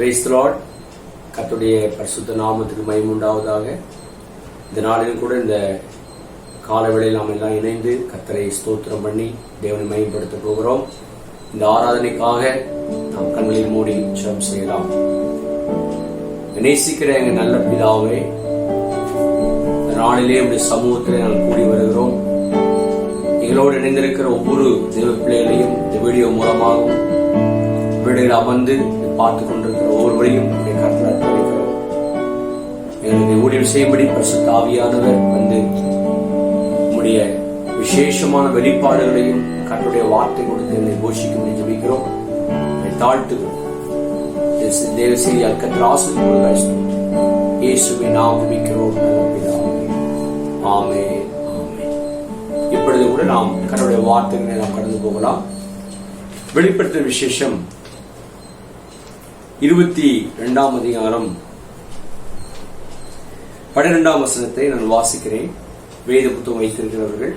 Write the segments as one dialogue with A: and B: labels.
A: Praise the Lord. கர்த்தருடைய பரிசுத்த நாமத்துக்கு மகிமை உண்டாவதாக. இந்த நாளிலும் கூட இந்த காலவேளையில் நாம் எல்லாம் இணைந்து கர்த்தரை ஸ்தோத்திரம் பண்ணி தேவனை மகிமைப்படுத்த போகிறோம். இந்த ஆராதனைக்காக நாம் கண்களில் மூடி ஜெபம் செய்யலாம். நேசிக்கிற எங்கள் நல்ல பிதாவே, இந்த நாளிலே உடைய சமூகத்தில் நாங்கள் கூடி வருகிறோம். எங்களோடு இணைந்திருக்கிற ஒவ்வொரு தேவ பிள்ளைகளையும் இந்த வீடியோ மூலமாகவும் வீடுகள் அமர்ந்து பார்த்துக் கொண்டிருக்கிற ஒவ்வொருவரையும் கருத்தில் அர்ப்பணிக்கிறோம். எங்களுக்கு ஊழியம் செய்யும்படி பரிசுத்த ஆவியானவர் வந்து உம்முடைய விசேஷமான வெளிப்பாடுகளையும் கர்த்தருடைய வார்த்தை கொடுத்து எங்களை போஷிக்கும்படி ஜெபிக்கிறோம். தாழ்த்துகிறோம். தேவ செய்தியால் கர்த்தர் ஆசீர்வதிப்பாராக. இயேசுவின் நாமத்தில் ஜெபிக்கிறோம். ஆமென். இப்பொழுது கூட நாம் கர்த்தருடைய வார்த்தைகளை நாம் கடந்து போகலாம். வெளிப்படுத்தின விசேஷம் 22ஆம் அதிகாரம் 12ஆம் வசனத்தை நான் வாசிக்கிறேன். வேத புத்தகம் வைத்திருக்கிறவர்கள்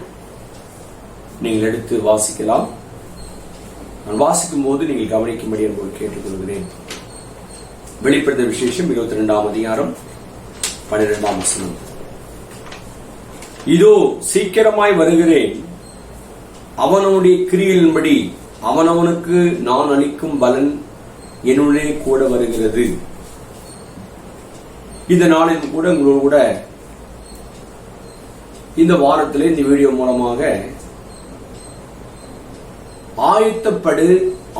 A: நீங்கள் எடுத்து வாசிக்கலாம். நான் வாசிக்கும் போது நீங்கள் கவனிக்கும்படி என்பதை கேட்டுக்கொள்கிறேன். வெளிப்படுத்தின விசேஷம் 22ஆம் அதிகாரம் 12ஆம் வசனம். இதோ சீக்கிரமாய் வருகிறேன், அவனுடைய கிரியைகளின்படி அவனவனுக்கு நான் அளிக்கும் பலன் என்னுடைய கூட வருகிறது. இந்த நாளில் கூட உங்களோடு கூட இந்த வாரத்தில் இந்த வீடியோ மூலமாக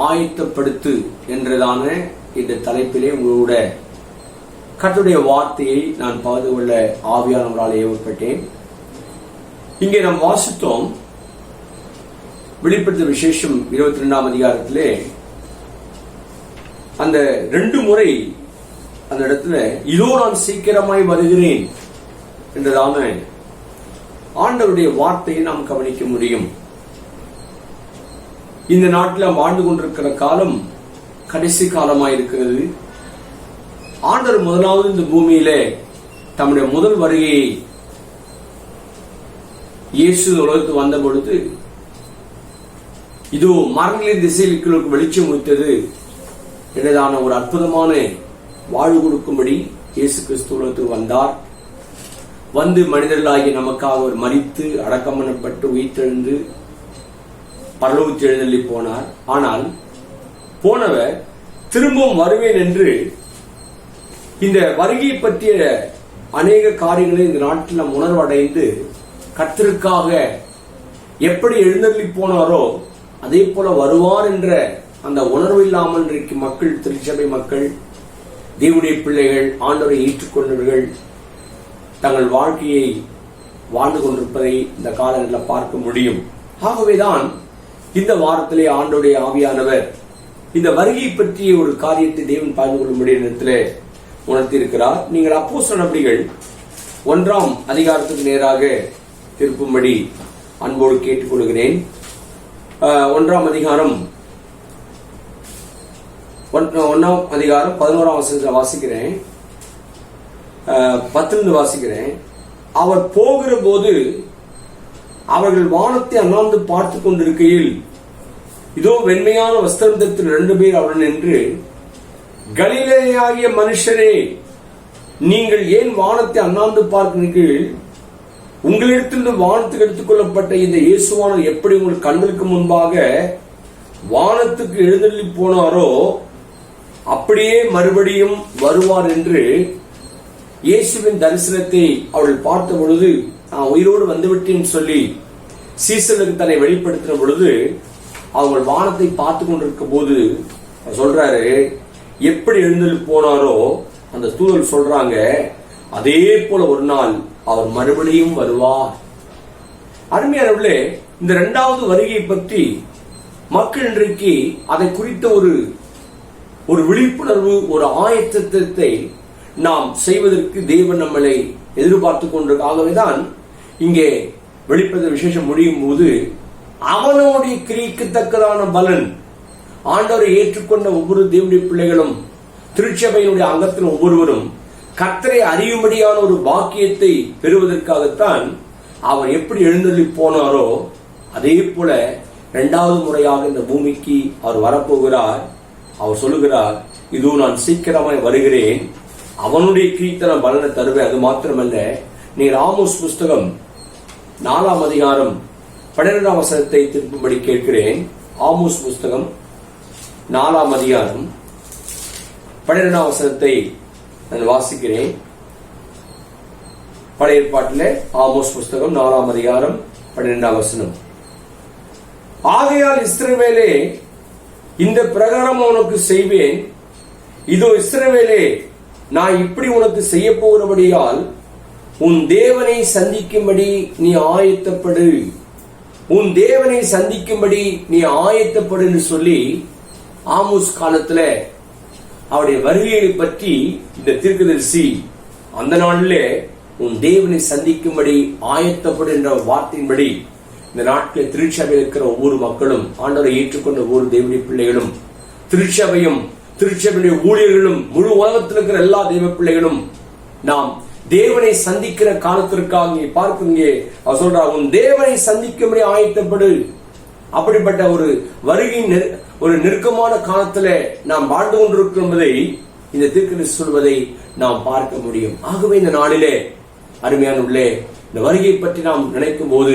A: ஆயத்தப்படுத்து என்றதான இந்த தலைப்பிலே உங்களோட கர்த்தருடைய வார்த்தையை நான் பகிர்ந்து கொள்ள ஆவியானவரால் ஏவப்பட்டேன். இங்கே நாம் வாசித்தோம். வெளிப்படுத்தின விசேஷம் 22ஆம் அதிகாரத்திலே அந்த 2 முறை அந்த இடத்துல இதோ நான் சீக்கிரமாய் வருகிறேன் என்றதான ஆண்டவருடைய வார்த்தையை நாம் கவனிக்க முடியும். இந்த நாட்டில் வாழ்ந்து கொண்டிருக்கிற காலம் கடைசி காலமாய் இருக்கிறது. ஆண்டவர் முதலாவது இந்த பூமியிலே தம்முடைய முதல் வருகையை இயேசு உலகத்துக்கு வந்த பொழுது இதோ மரங்களின் திசைகளுக்கு வெளிச்சம் வைத்தது என்றதான ஒரு அற்புதமான வாழ்வு கொடுக்கும்படி இயேசு கிறிஸ்து உலகத்துக்கு வந்தார். வந்து மனிதர்களாகி நமக்காக ஒரு மரித்து அடக்கம் பண்ணப்பட்டு உயிர்த்தெழுந்து பரலோகத்தில் எழுந்தள்ளி போனார். ஆனால் போனவர் திரும்பவும் வருவேன் என்று இந்த வருகையை பற்றிய அநேக காரியங்களை இந்த நாட்டில் நாம் உணர்வடைந்து கர்த்தருக்காக எப்படி எழுந்தள்ளி போனாரோ அதே போல வருவார் என்ற அந்த உணர்வு இல்லாமல் இன்றைக்கு மக்கள், திருச்சபை மக்கள், தேவனுடைய பிள்ளைகள், ஆண்டவரை ஏற்றுக்கொண்டவர்கள் தங்கள் வாழ்க்கையை வாழ்ந்து கொண்டிருப்பதை இந்த காலங்களில் பார்க்க முடியும். ஆகவேதான் இந்த வாரத்திலே ஆண்டவருடைய ஆவியானவர் இந்த வருகை பற்றிய ஒரு காரியத்தை தேவன் பகிர்ந்து கொள்ளும்படிய நேரத்தில் உணர்த்தி இருக்கிறார். நீங்கள் அப்போஸ்தலர் நடபடிகள் 1ஆம் அதிகாரத்துக்கு நேராக திருப்பும்படி அன்போடு கேட்டுக்கொள்கிறேன். 1ஆம் அதிகாரம் 11ஆம் வசனத்தில் வாசிக்கிறேன். 10 வாசிக்கிறேன். அவர் போகிற போது அவர்கள் வானத்தை அண்ணாந்து பார்த்து கொண்டிருக்கையில் இதோ வெண்மையான வஸ்திரம் தரித்த 2 பேர் அவருடன் நின்று, கலிலேயாகிய மனுஷரே, நீங்கள் ஏன் வானத்தை அண்ணாந்து பார்க்கிறீர்கள்? உங்களிடத்திலிருந்து வானத்துக்கு எடுத்துக் கொள்ளப்பட்ட இந்த இயேசுவானவர் எப்படி உங்கள் கண்களுக்கு முன்பாக வானத்துக்கு எழுந்தள்ளி போனாரோ அப்படியே மறுபடியும் வருவார் என்று இயேசுவின் தரிசனத்தை அவர்கள் பார்த்த பொழுது, நான் உயிரோடு வந்துவிட்டேன் சொல்லி சீசனுக்கு தன்னை வெளிப்படுத்தின பொழுது அவங்க வானத்தை பார்த்து கொண்டிருக்கும் போது சொல்றாரு, எப்படி எழுந்தள்ளி போனாரோ அந்த தூதர் சொல்றாங்க, அதே போல ஒரு நாள் அவர் மறுபடியும் வருவார். அருமையானவர்களே, இந்த 2வது வருகை பற்றி மக்கள் இன்றைக்கு அதை குறித்த ஒரு விழிப்புணர்வு, ஒரு ஆயத்தத்தை நாம் செய்வதற்கு தேவன் நம்மளை எதிர்பார்த்து கொண்டிருக்காகவேதான் இங்கே வெளிப்படுத்த விசேஷம் முடியும் போது அவனுடைய கிரியைக்கு தக்கதான பலன் ஆண்டவரை ஏற்றுக்கொண்ட ஒவ்வொரு தேவனுடைய பிள்ளைகளும், திருச்சபையினுடைய அங்கத்தின் ஒவ்வொருவரும் கர்த்தரை அறியும்படியான ஒரு பாக்கியத்தை பெறுவதற்காகத்தான் அவர் எப்படி எழுந்தள்ளி போனாரோ அதே போல 2வது முறையாக இந்த பூமிக்கு அவர் வரப்போகிறார். அவர் சொல்லுகிறார், இதோ நான் சீக்கிரமாய் வருகிறேன், அவனுடைய கீர்த்தன பலனை தருவேன். அது மாத்திரமல்ல, நீர் ஆமோஸ் புஸ்தகம் 4ஆம் அதிகாரம் 12ஆம் வசனத்தை திருப்பும்படி கேட்கிறேன். ஆமோஸ் புஸ்தகம் 4ஆம் அதிகாரம் 12ஆம் வசனத்தை நான் வாசிக்கிறேன். பழைய ஏற்பாட்டிலே ஆமோஸ் புஸ்தகம் 4ஆம் அதிகாரம் 12ஆம் வசனம். ஆகையால் இஸ்ரவேலே, இந்த பிரகாரம் உனக்கு செய்வேன். இதோ இஸ்ரவேலே, நான் இப்படி உனக்கு செய்ய போகிறபடியால் உன் தேவனை சந்திக்கும்படி நீ ஆயத்தப்படு, உன் தேவனை சந்திக்கும்படி நீ ஆயத்தப்படு என்று சொல்லி ஆமோஸ் காலத்துல அவருடைய வருகையை பற்றி இந்த தீர்க்கதரிசி அந்த நாளிலே உன் தேவனை சந்திக்கும்படி ஆயத்தப்படு என்ற வார்த்தையின்படி இந்த நாட்டில் திருச்சபையில் இருக்கிற ஒவ்வொரு மக்களும், ஆண்டவரை ஏற்றுக்கொண்ட ஒவ்வொரு தேவனுடைய பிள்ளைகளும், திருச்சபையும் திருச்சபையுடைய ஊழியர்களும், முழு உலகத்தில் இருக்கிற எல்லா தெய்வ பிள்ளைகளும் நாம் தேவனை சந்திக்கிற காலத்திற்காக பார்க்குங்க. அவர் சொல்றார், உன் தேவனை சந்திக்கும்படி ஆயத்தப்படு. அப்படிப்பட்ட ஒரு வருகையின் ஒரு நெருக்கமான காலத்துல நாம் வாழ்ந்து கொண்டிருக்கிறோம் என்பதை இந்த தீர்க்கதரிசி சொல்வதை நாம் பார்க்க முடியும். ஆகவே இந்த நாளிலே அருமையான உள்ளே இந்த வருகை பற்றி நாம் நினைக்கும் போது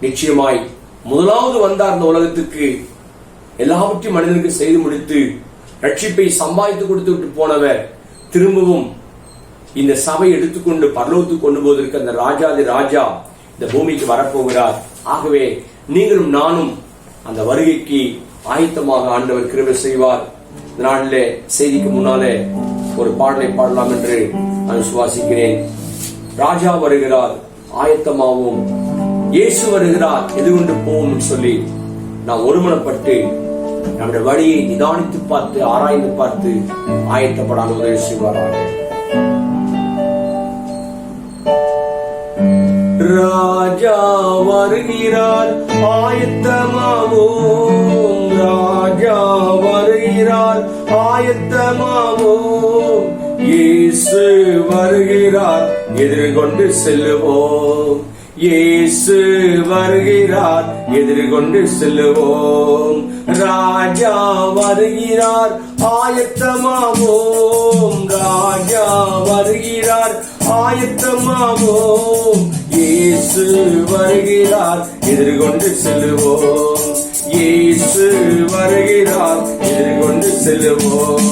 A: நிச்சயமாய் முதலாவது வந்தார் இந்த உலகத்துக்கு, எல்லாவற்றையும் மனிதனுக்கு செய்து முடித்து ரட்சிப்பை சம்பாதித்து கொடுத்து விட்டு போனவர் திரும்பவும் இந்த சபை எடுத்துக்கொண்டு பரலோகத்துக்கு கொண்டு போவதற்கு அந்த ராஜாதி ராஜா இந்த பூமிக்கு வரப்போகிறார். ஆகவே நீங்களும் நானும் அந்த வருகைக்கு ஆயத்தமாக ஆண்டவர் கிருபை செய்வார். இந்த நாளிலே செய்திக்கு முன்னாலே ஒரு பாடலை பாடலாம் என்று நான் விசுவாசிக்கிறேன். ராஜா வருகிறார், ஆயத்தமாகவும், இயேசு வருகிறார், எதிர்கொண்டு போவோம் சொல்லி நாம் ஒருமனப்பட்டு நம்முடைய வழியை நிதானித்து பார்த்து ஆராய்ந்து பார்த்து ஆயத்தப்படாத உதவி செய்வாராக. ராஜா வருகிறார், ஆயத்தமாவோம், ராஜா வருகிறார், ஆயத்தமாவோம், இயேசு வருகிறார், எதிர்கொண்டு செல்லுவோம், இயேசு வருகிறார், எதிர்கொண்டு செல்லுவோம், ராஜா வருகிறார், ஆயத்தமாவோம், ராஜா வருகிறார், ஆயத்தமாவோம், இயேசு வருகிறார், எதிர்கொண்டு செல்லுவோம், இயேசு வருகிறார், எதிர்கொண்டு செல்லுவோம்.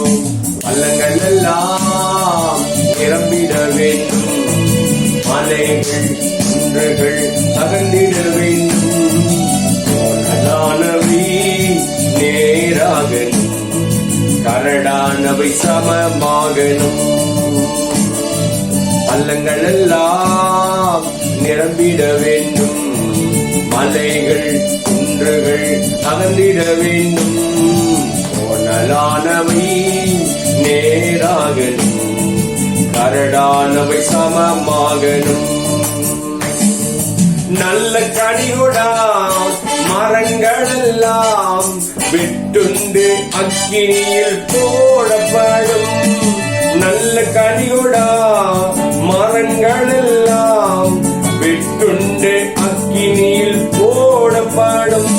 A: பள்ளங்கள் எல்லாம் நிரம்பிட வேண்டும், மலைகள் குன்றுகள் அகன்றிட வேண்டும், கரடானவை நேராகணும், கரடானவை சமமாகணும். பள்ளங்கள் எல்லாம் நிரம்பிட வேண்டும், மலைகள் குன்றுகள் அகன்றிட வேண்டும், கோணலானவை நேராகணும், கரடானவை சமமாகணும். நல்ல கனிகொடா மரங்கள் எல்லாம் வெட்டுண்டு அக்கினியில் போடப்படும், நல்ல கனிகொடா மரங்கள் எல்லாம் வெட்டுண்டு அக்கினியில் போடப்படும்,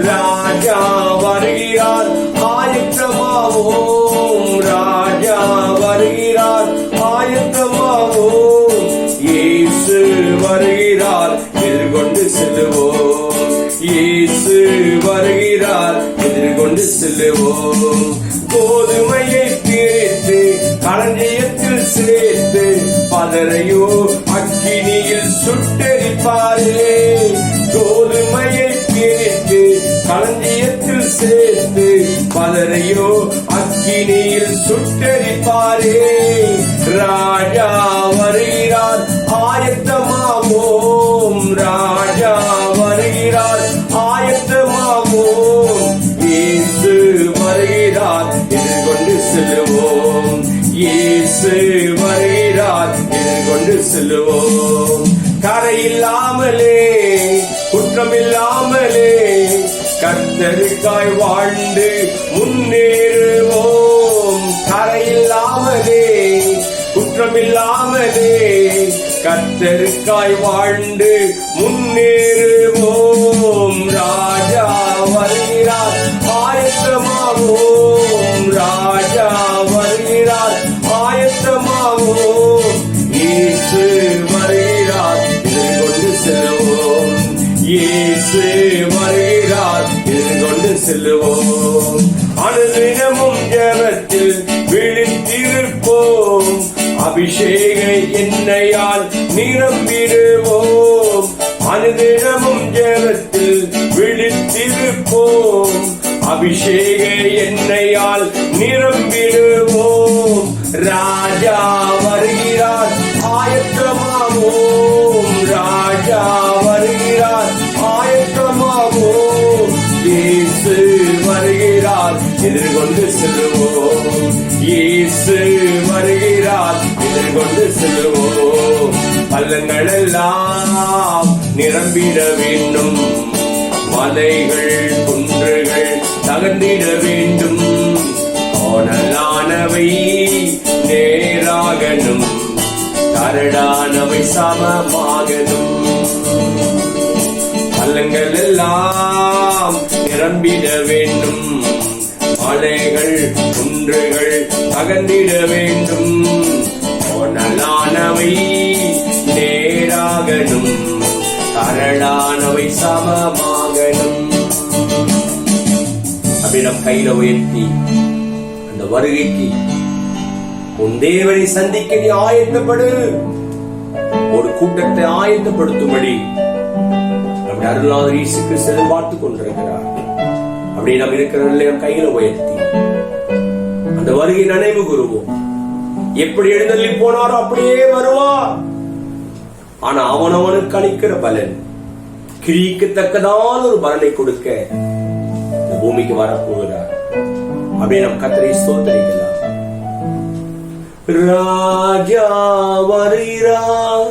A: ராஜா வருகிறார், ஆயத்தமாவோம், ராஜா வருகிறார், ஆயத்தமாவோம், இயேசு வருகிறார், எதிர்கொண்டு செல்லுவோம், இயேசு வருகிறார், எதிர்கொண்டு செல்லுவோம். கோதுமையை பிரித்து களஞ்சியத்தில் சேர்த்து பதரையோ அக்கினியில் சுட்டெரிப்பாரே, கோதுமையை பிரித்து களஞ்சியத்தில் சேர்த்து பதரையோ அக்கினியில் சுட்டெரிப்பாரே, ராஜா வருகிறார், ஆயத்தமாவோம், ராஜா வருகிறார், ஆயத்தமாவோம், இயேசு வருகிறார், எதிர்கொண்டு செல்லுவோம், இயேசு வருகிறார், எதிர்கொண்டு செல்லுவோம். கரையில்லாமலே குற்றமில்லாமலே கர்த்தருக்காய் வாழ்ந்து முன்னேறுவோம், கரையில்லாமலே குற்றமில்லாமலே கர்த்தருக்காய் வாழ்ந்து முன்னேறுவோம், ராஜா வருகிறார், ஆயத்தமாவோம், ராஜா ஜெபத்தில் விழித்திருப்போம். அபிஷேக எண்ணெயால் நிரம்பிடுவோம். அனுதினமும் ஜெபத்தில் விழித்திருப்போம். அபிஷேக எண்ணெயால் நிரம்பிடுவோம். ராஜா வருகிறார், ஆயத்தமாவோம். ராஜா வருகிறார், ஆயத்தமாவோம். இயேசு வருகிறார், எதிர்கொண்டு செல்வோம். இயேசு வருகிறார், எதிர்கொண்டு செல்வோம். பள்ளங்கள் எல்லாம் நிரம்பிட வேண்டும். மலைகள் குன்றுகள் தகர்ந்திட வேண்டும். கோணலானவை நேராகணும், கரடானவை சமமாகணும். பள்ளங்கள் எல்லாம் நிரம்பிட வேண்டும். மலைகள் குன்றுகள் தகர்ந்திட வேண்டும். கோணலானவை நேராகணும், கரடானவை சமமாகணும். அப்படி நம் கையில உயர்த்தி அந்த வருகைக்கு உன் தேவனை சந்திக்க நீ ஆயத்தப்படு. ஒரு கூட்டத்தை ஆயத்தப்படுத்தும்படி நம்முடைய அருளாளர் இயேசு கிறிஸ்து பார்த்துக் கொண்டிருக்கிறார். அப்படி நாம் இருக்கிற கையில உயர்த்தி அந்த வருகை நினைவு கூறுவோம். எப்படி எழுந்தள்ளி போனாரோ அப்படியே வருவார். ஆனா அவனவனுக்கு அளிக்கிற பலன் கிரிக்கு தக்கதான ஒரு பலனை கொடுக்க இந்த பூமிக்கு வரப்போகிறார். அப்படியே நம் கர்த்தரை ஸ்தோத்திரிக்கலாம். ராஜா வருகிறார்,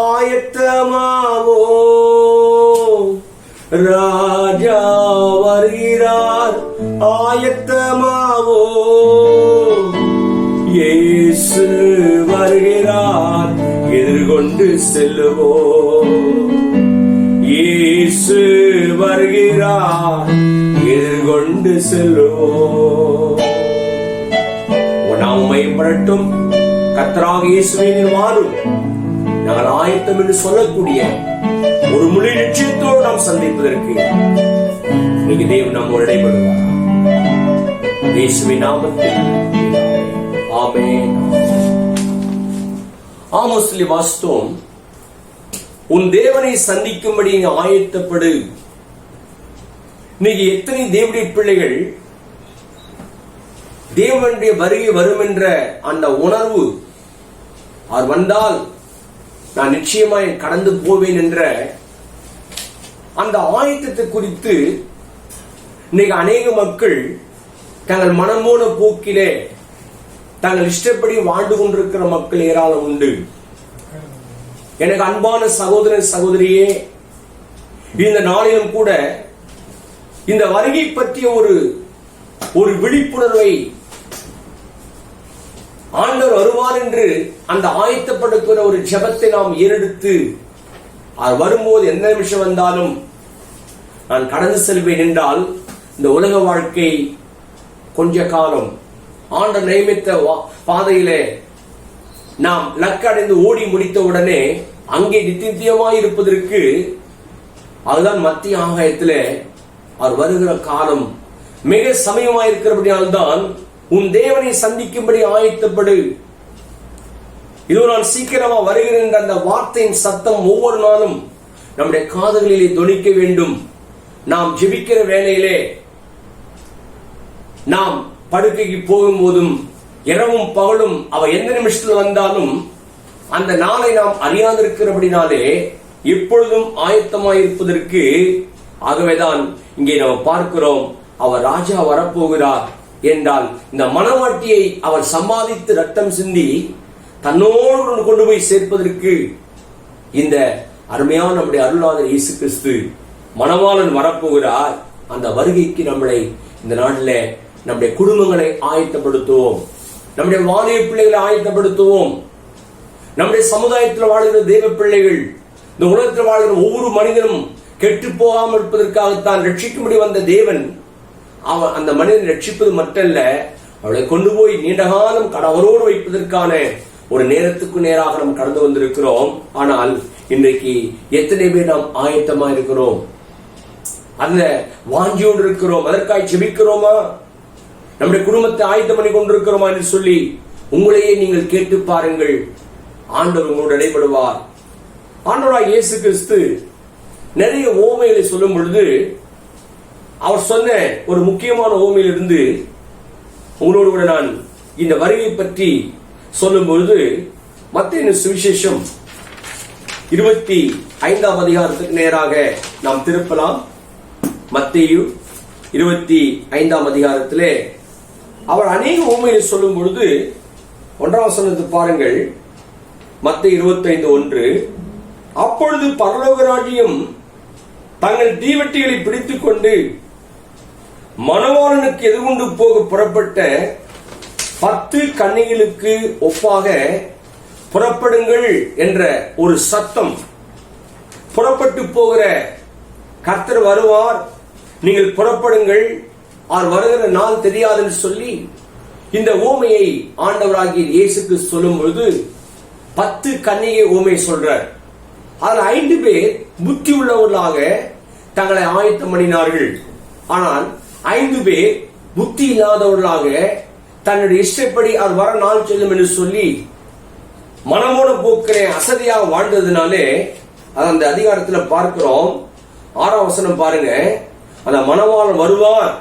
A: ஆயத்தமாவோ. ராஜா வருகிறார், ஆயத்தமாவோ. இயேசு வருகிறார், எதிர்கொண்டு செல்லுவோம். இயேசு வருகிறார், எதிர்கொண்டு செல்லுவோம். நாம் மையப்படட்டும். கர்த்தராகிய இயேசுவே வாரும், நாங்கள் ஆயத்தம் என்று சொல்லக்கூடிய ஒரு முழு நிச்சயத்தோடு நாம் சந்திப்பதற்கு நீங்க தேவன் நம்மோடு இடைபடுவார். இயேசுவின் நாமத்தில் ஆமென். ஆமோஸ்ல வாஸ்தவம், உன் தேவனை சந்திக்கும்படி ஆயத்தப்படு. இன்னைக்கு எத்தனை தேவனுடைய பிள்ளைகள் தேவனுடைய வருகை வரும் என்ற அந்த உணர்வு, அவர் வந்தால் நான் நிச்சயமாய் கடந்து போவேன் என்ற அந்த ஆயத்தத்தை குறித்து இன்னைக்கு அநேக மக்கள் தங்கள் மனமோன போக்கிலே தங்கள் இஷ்டப்படி வாழ்ந்து கொண்டிருக்கிற மக்கள் ஏராளம் உண்டு. எனக்கு அன்பான சகோதரன் சகோதரியே, இந்த நாளிலும் கூட இந்த வருகை பற்றிய ஒரு விழிப்புணர்வை ஆண்டவர் வருவார் என்று அந்த ஆயத்தப்படுத்துகிற ஒரு ஜெபத்தை நாம் ஏறெடுத்து அவர் வரும்போது எந்த நிமிஷம் வந்தாலும் நான் கடந்து செல்வேன் என்றால் இந்த உலக வாழ்க்கை கொஞ்ச காலம் ஆண்டவர் நியமித்த பாதையிலே நாம் லக்கடைந்து ஓடி முடித்த உடனே அங்கே நித்தியமாய் இருப்பதற்கு அதுதான் மத்திய ஆகாயத்திலே அவர் வருகிற காலம் மிக சமயமாயிருக்கிறபடியால்தான் உன் தேவனை சந்திக்கும்படி ஆயத்தப்படு. இதோ நான் சீக்கிரமா வருகிறேன் அந்த வார்த்தையின் சத்தம் ஒவ்வொரு நாளும் நம்முடைய காதுகளிலே தொனிக்க வேண்டும். நாம் ஜெபிக்கிற வேளையிலே, நாம் படுக்கைக்கு போகும்போதும் இரவும் பகலும் அவர் எந்த நிமிஷத்தில் வந்தாலும் அந்த நாளை நாம் அறியாதிருக்கிறபடினாலே எப்பொழுதும் ஆயத்தமாயிருப்பதற்கு ஆகவேதான் இங்கே நாம் பார்க்கிறோம். அவர் ராஜா வரப்போகிறார் என்றால் இந்த மணவாட்டியை அவர் சம்பாதித்து ரத்தம் சிந்தி தன்னோடு கொண்டு போய் சேர்ப்பதற்கு இந்த அருமையான நம்முடைய அருளாளர் இயேசு கிறிஸ்து மணவாளன் வரப்போகிறார். அந்த வருகைக்கு நம்மளை இந்த நாட்டில் நம்முடைய குடும்பங்களை ஆயத்தப்படுத்துவோம், நம்முடைய வாலிப பிள்ளைகளை ஆயத்தப்படுத்துவோம். நம்முடைய சமுதாயத்தில் வாழ்கிற தேவ பிள்ளைகள், இந்த உலகத்தில் வாழ்கிற ஒவ்வொரு மனிதனும் கெட்டு போகாமல் இருப்பதற்காகத்தான் ரட்சிக்கும்படி வந்த தேவன் அவன் அந்த மனிதனை ரட்சிப்பது மட்டுமல்ல, அவளை கொண்டு போய் நீண்ட காலம் அவரோடு வைப்பதற்கான ஒரு நேரத்துக்கு நேராக நாம் கடந்து வந்திருக்கிறோம். ஆனால் இன்றைக்கு எத்தனை பேர் நாம் ஆயத்தமா இருக்கிறோம்? அந்த வாஞ்சியோடு இருக்கிறோம்? அதற்காக ஜெபிக்கிறோமா? நம்முடைய குடும்பத்தை ஆயத்தம் பண்ணி கொண்டிருக்கிறோமா என்று சொல்லி உங்களையே நீங்கள் கேட்டு பாருங்கள். ஆண்டவர் உங்களோடு இடைபடுவார். ஆண்டவராய் இயேசு கிறிஸ்து நிறைய ஓமைகளை சொல்லும் பொழுது அவர் சொன்ன ஒரு முக்கியமான ஓமையிலிருந்து உங்களோடு கூட நான் இந்த வருகை பற்றி சொல்லும் பொழுது மத்தேயு சுவிசேஷம் 25ஆம் அதிகாரத்துக்கு நேராக நாம் திருப்பலாம். மத்தேயு 25ஆம் அதிகாரத்திலே அவர் அநேக ஓமையை சொல்லும் பொழுது 1ஆம் வசனத்தை பாருங்கள். மத்தேயு 25:1, அப்பொழுது பரலோக ராஜ்யம் தங்கள் தீவட்டிகளை பிடித்துக் கொண்டு மணவாளனுக்கு எதிர்கொண்டு போக புறப்பட்ட 10 கன்னிகளுக்கு ஒப்பாக புறப்படுங்கள் என்ற ஒரு சத்தம். புறப்பட்டு போகிற கர்த்தர் வருவார், நீங்கள் புறப்படுங்கள், அவர் வருகிற நாள் தெரியாதுன்னு சொல்லி இந்த ஓமையை ஆண்டவராகிய இயேசுக்கு சொல்லும் பொழுது 10 கன்னிகை ஓமை சொல்றார். அதில் 5 பேர் புத்தி உள்ளவர்களாக தங்களை ஆயத்தம் பண்ணினார்கள். ஆனால் 5 பேர் புத்தி இல்லாதவர்களாக தன்னுடைய இஷ்டப்படி அவர் வர நாள் செல்லும் என்று சொல்லி மனமோன போக்கிற அசதியாக வாழ்ந்ததுனாலே அந்த அதிகாரத்தில் பார்க்கிறோம். 6ஆம் வசனம் பாருங்க. அந்த மணவாளன் வருவார்,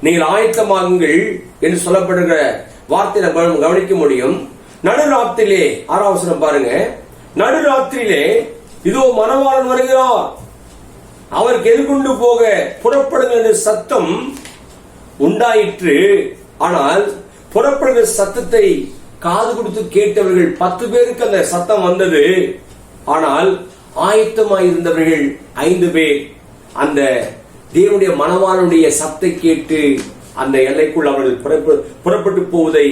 A: நீங்கள் ஆயத்தமாகுங்கள் என்று சொல்லப்படுகிற வார்த்தையை கவனிக்க முடியும். நடுராத்திரிலே 6ஆம் வசனம் பாருங்க. நடுராத்திரியிலே இதோ மணவாளன் வருகிறார், அவருக்கு எதிர்கொண்டு போக புறப்படுங்க என்ற சத்தம் உண்டாயிற்று. ஆனால் புறப்படுகிற சத்தத்தை காது கொடுத்து கேட்டவர்கள் 10 பேருக்கு அந்த சத்தம் வந்தது. ஆனால் ஆயத்தமாயிருந்தவர்கள் 5 பேர் அந்த தேவனுடைய மணவாளனுடைய சத்தத்தை கேட்டு அந்த எல்லைக்குள் அவர்கள் புறப்பட்டு போவதை,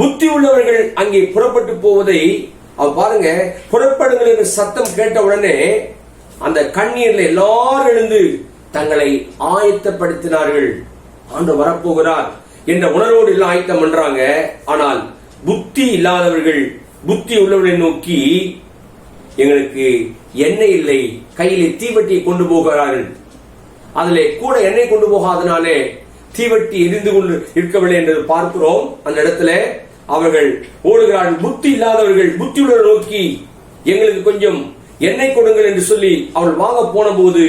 A: புத்தி உள்ளவர்கள் அங்கே புறப்பட்டு போவதை அவர் பாருங்க. புறப்படுங்கள் என்ற சத்தம் கேட்ட உடனே அந்த கண்ணீர்ல எல்லாரும் எழுந்து தங்களை ஆயத்தப்படுத்தினார்கள். ஆண்டு வரப்போகிறார் என்ற உணர்வோடு எல்லாம் ஆயத்தம் பண்றாங்க. ஆனால் புத்தி இல்லாதவர்கள் புத்தி உள்ளவர்களை நோக்கி, எங்களுக்கு எண்ணெய் இல்லை, கையிலே தீவட்டியை கொண்டு போகிறார்கள், அதிலே கூட எண்ணெய் கொண்டு போகாதனாலே தீவட்டி எரிந்து கொண்டு இருக்கவில்லை என்று பார்க்கிறோம். அந்த இடத்துல அவர்கள் ஓடுகிறார்கள். புத்தி இல்லாதவர்கள் புத்தி உள்ளவர்களை நோக்கி, எங்களுக்கு கொஞ்சம் எண்ணெய் கொடுங்கள் என்று சொல்லி அவள் வாங்க போன போது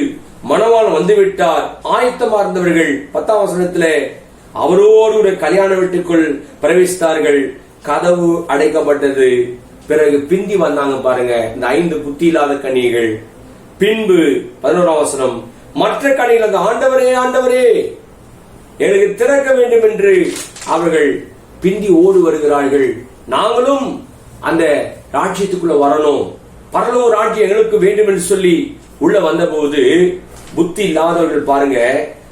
A: மணவாளன் வந்துவிட்டார். ஆயத்தமா இருந்தவர்கள் 10ஆம் வசனத்திலே அவரோடு கல்யாண வீட்டுக்குள் பிரவேசித்தார்கள். கதவு அடைக்கப்பட்டது. பிறகு பிந்தி வந்தாங்க பாருங்க இந்த 5 புத்தி இல்லாத கன்னிகைகள். பின்பு 11ஆம் வசனம், மற்ற கன்னிகள் அந்த ஆண்டவரே ஆண்டவரே எனக்கு திறக்க வேண்டும் என்று அவர்கள் பிந்தி ஓடு வருகிறார்கள். நாங்களும் அந்த ராஜ்யத்துக்குள்ள வரணும், பரலோக ராஜ்யம் எங்களுக்கு வேண்டும் என்று சொல்லி உள்ள வந்த போது புத்தி இல்லாதவர்கள் பாருங்க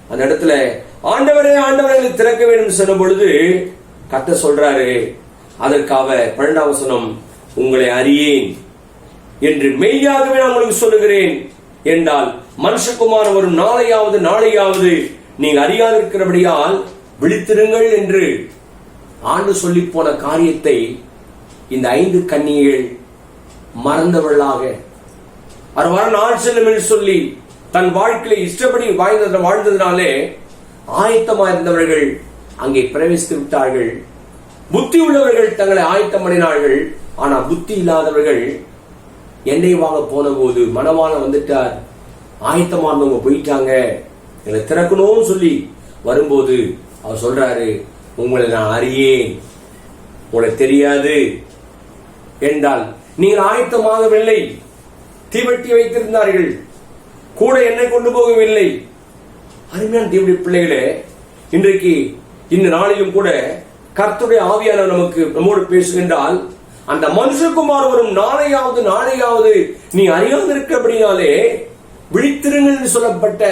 A: அந்த இடத்துல ஆண்டவரே ஆண்டவரை திறக்க வேண்டும் சொன்ன பொழுது கர்த்தர் சொல்றாரு, அதற்காக 12ஆம் வசனம், உங்களை அறியேன் என்று மெய்யாகவே நான் உங்களுக்கு சொல்லுகிறேன் என்றால் மனுஷகுமாரன் வரும் நாளையாவது நீங்க அறியாதிருக்கிறபடியால் விழித்திருங்கள் என்று ஆண்டு சொல்லி போன காரியத்தை இந்த 5 கன்னிகள் மறந்தவர்களாக அவர் வர நாள் செல்லும் என்று சொல்லி தன் வாழ்க்கையை இஷ்டப்படி வாழ்ந்ததினாலே ஆயத்தமா இருந்தவர்கள் அங்கே பிரவேசித்து விட்டார்கள். புத்தி உள்ளவர்கள் தங்களை ஆயத்தம் பண்ணினார்கள். ஆனா புத்தி இல்லாதவர்கள் எண்ணெய் வாங்க போன போது மணவாளன் வந்துட்டார், ஆயத்தமானவங்க போயிட்டாங்க, எங்களை திறக்கணும்னு சொல்லி வரும்போது அவர் சொல்றாரு, உங்களை நான் அறியேன், உங்களை தெரியாது என்றால் நீங்கள் ஆயத்தமாகவில்லை. தீவட்டி வைத்திருந்தார்கள், கூட எண்ணெய் கொண்டு போகவில்லை. அருமையான தேவனுடைய பிள்ளைகளே, இன்றைக்கு இந்த நாளிலும் கூட கர்த்தருடைய ஆவியானவர் நம்மோடு பேசுகின்றால், அந்த மனுஷகுமார் வரும் நாளையாவது நீ அறியாதிருக்கிறபடினாலே விழித்திருங்கள் என்று சொல்லப்பட்ட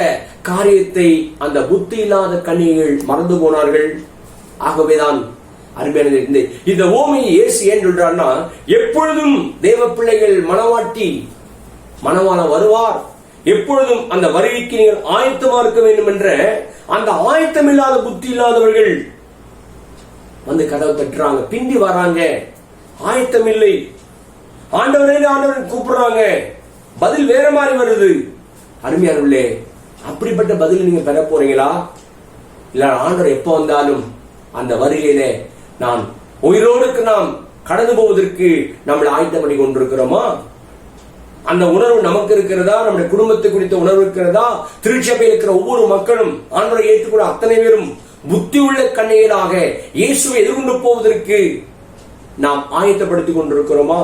A: காரியத்தை அந்த புத்தி இல்லாத கன்னிகைகள் மறந்து போனார்கள். ஆகவேதான் அருமையான இந்த ஓமையை இயேசு ஏன் சொல்றார்னா, எப்பொழுதும் தேவ பிள்ளைகள் மணவாளன் வருவார், எப்பொழுதும் அந்த வருகைக்கு நீங்கள் ஆயத்தமா இருக்க வேண்டும் என்ற அந்த ஆயத்தம் இல்லாத புத்தி இல்லாதவர்கள் வந்து கதவை தட்டுறாங்க, பிந்தி வராங்க, ஆயத்தம் இல்லை. ஆண்டவரே கூப்பிடுறாங்க, பதில் வேற மாதிரி வருது. அருமையானவர்களே, அப்படிப்பட்ட பதில் நீங்க பெற போறீங்களா? இல்ல ஆண்டவர் எப்ப வந்தாலும் அந்த வருகையிலே நான் உயிரோடுக்கு நாம் கடந்து போவதற்கு நம்மளை ஆயத்தம் பண்ணி கொண்டிருக்கிறோமா? அந்த உணர்வு நமக்கு இருக்கிறதா? நம்முடைய குடும்பத்தை குறித்த உணர்வு இருக்கிறதா? திருச்சபையில் இருக்கிற ஒவ்வொரு மக்களும் ஆண்டவரை ஏற்றுக்கொள்ள அத்தனை பேரும் புத்தி உள்ள கன்னிகளாக இயேசுவை எதிர்கொண்டு போவதற்கு நாம் ஆயத்தப்படுத்திக் கொண்டிருக்கிறோமா?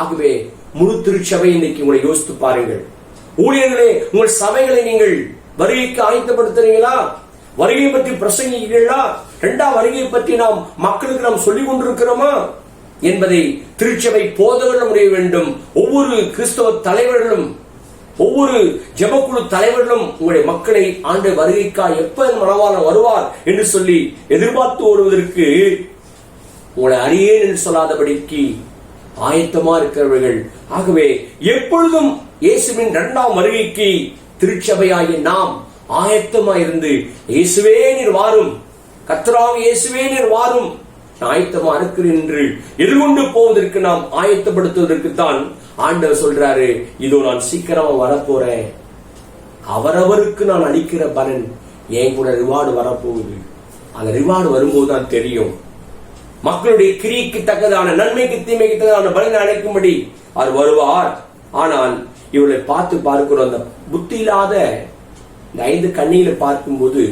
A: ஆகவே முழு திருச்சபை இன்னைக்கு உங்களை யோசித்து பாருங்கள். ஊழியர்களே, உங்கள் சபைகளை நீங்கள் வருகைக்கு ஆயத்தப்படுத்துறீங்களா? வருகை பற்றி பிரசங்கிக்கிறீர்களா? இரண்டாம் வருகையை பற்றி நாம் மக்களுக்கு நாம் சொல்லிக் கொண்டிருக்கிறோமா என்பதை திருச்சபை போதகர்களும் முடிய வேண்டும். ஒவ்வொரு கிறிஸ்தவ தலைவர்களும், ஒவ்வொரு ஜெபக்குழு தலைவர்களும் உங்களுடைய மக்களை ஆண்டு வருகைக்காக எப்ப மனவாளன் வருவார் என்று சொல்லி எதிர்பார்த்து வருவதற்கு உங்களை அறியேன் என்று சொல்லாதபடிக்கு ஆயத்தமா இருக்கிறவர்கள். ஆகவே எப்பொழுதும் இயேசுவின் இரண்டாம் வருகைக்கு திருச்சபையாகிய நாம் ஆயத்தமா இருந்து, இயேசுவே நீர் வாரும், கர்த்தராகிய இயேசுவே நீர் வாரும், ஆயத்தமா இருக்கிறேன் என்று எதிர்கொண்டு போவதற்கு நாம் ஆயத்தப்படுத்துவதற்கு தான் ஆண்டவர் சொல்றாரு, இதோ நான் சீக்கிரமா வரப்போறேன், அவரவருக்கு நான் அளிக்கிற பலன் என் கூட ரிவார்டு வரப்போகுது. அந்த ரிவார்டு வரும்போது தான் தெரியும். மக்களுடைய கிரிக்கு தக்கதான, நன்மைக்கு தீமைக்கு தக்கதான பலனை அழைக்கும்படி அவர் வருவார். ஆனால் இவர்களை பார்த்து பார்க்கிறோம், அந்த புத்தி இல்லாத இந்த 5 கன்னிகளை பார்க்கும்போது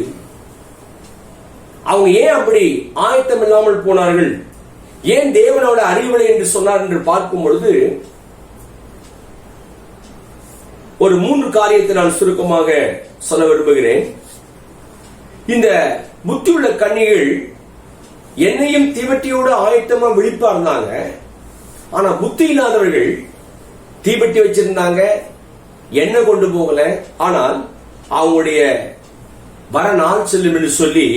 A: அவங்க ஏன் அப்படி ஆயத்தம் இல்லாமல் போனார்கள்? ஏன் தேவனோட அறிவில்லை என்று சொன்னார் என்று பார்க்கும் பொழுது ஒரு 3 காரியத்தை நான் சுருக்கமாக சொல்ல விரும்புகிறேன். இந்த புத்தியுள்ள கன்னிகள் என்னையும் தீவட்டியோடு ஆயத்தமா விழிப்பா இருந்தாங்க. ஆனா புத்தி இல்லாதவர்கள் தீவட்டி வச்சிருந்தாங்க, எண்ணெய் கொண்டு போகல. ஆனால் அவங்களுடைய வர நாள் செல்லும் என்று சொல்லி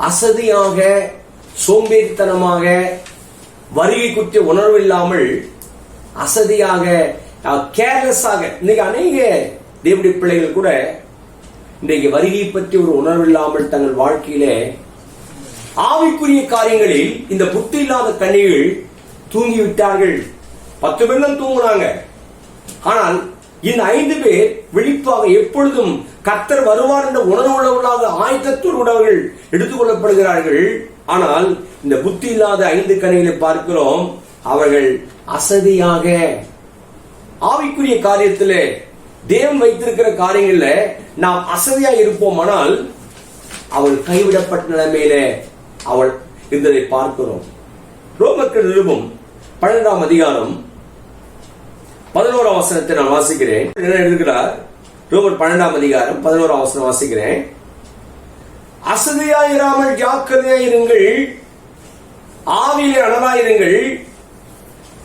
A: அசதியாக, சோம்பேறித்தனமாக, வருகை குறித்த உணர்வு இல்லாமல் அசதியாக, கேர்லெஸ்ஸாக, இன்னைக்கு அநேக தேவனுடைய பிள்ளைகள் கூட இன்றைக்கு வருகை பற்றி ஒரு உணர்வு இல்லாமல் தங்கள் வாழ்க்கையிலே ஆவிக்குரிய காரியங்களில் இந்த புத்தி இல்லாத கன்னிகள் தூங்கிவிட்டார்கள். 10 பேர் தான் தூங்கினாங்க. ஆனால் இந்த 5 பேர் விழிப்பாக எப்பொழுதும் கர்த்தர் வருவார் என்ற உணர்வு உள்ளவர்களாக ஆயத்தத்தோடு உள்ளவர்கள் எடுத்துக் கொள்ளப்படுகிறார்கள். ஆனால் இந்த புத்தி இல்லாத 5 கன்னிகளை பார்க்கிறோம், அவர்கள் அசதியாக ஆவிக்குரிய காரியத்திலே தேவன் வைத்திருக்கிற காரியங்கள்ல நாம் அசதியா இருப்போமானால் அவள் கைவிடப்பட்ட நிலைமையில அவள் இருந்ததை பார்க்கிறோம். ரோமர்கள் நிருபம் 12ஆம் அதிகாரம் 11ஆம் வசனத்தை நான் வாசிக்கிறேன். என்ன எழுதுகிறார்? ரோமர் 12ஆம் அதிகாரம் 11ஆம் வசனம் வாசிக்கிறேன். அசதியாயிராமல் ஜாக்கிரதையாயிருங்கள், ஆவியிலே அனலாயிருங்கள்,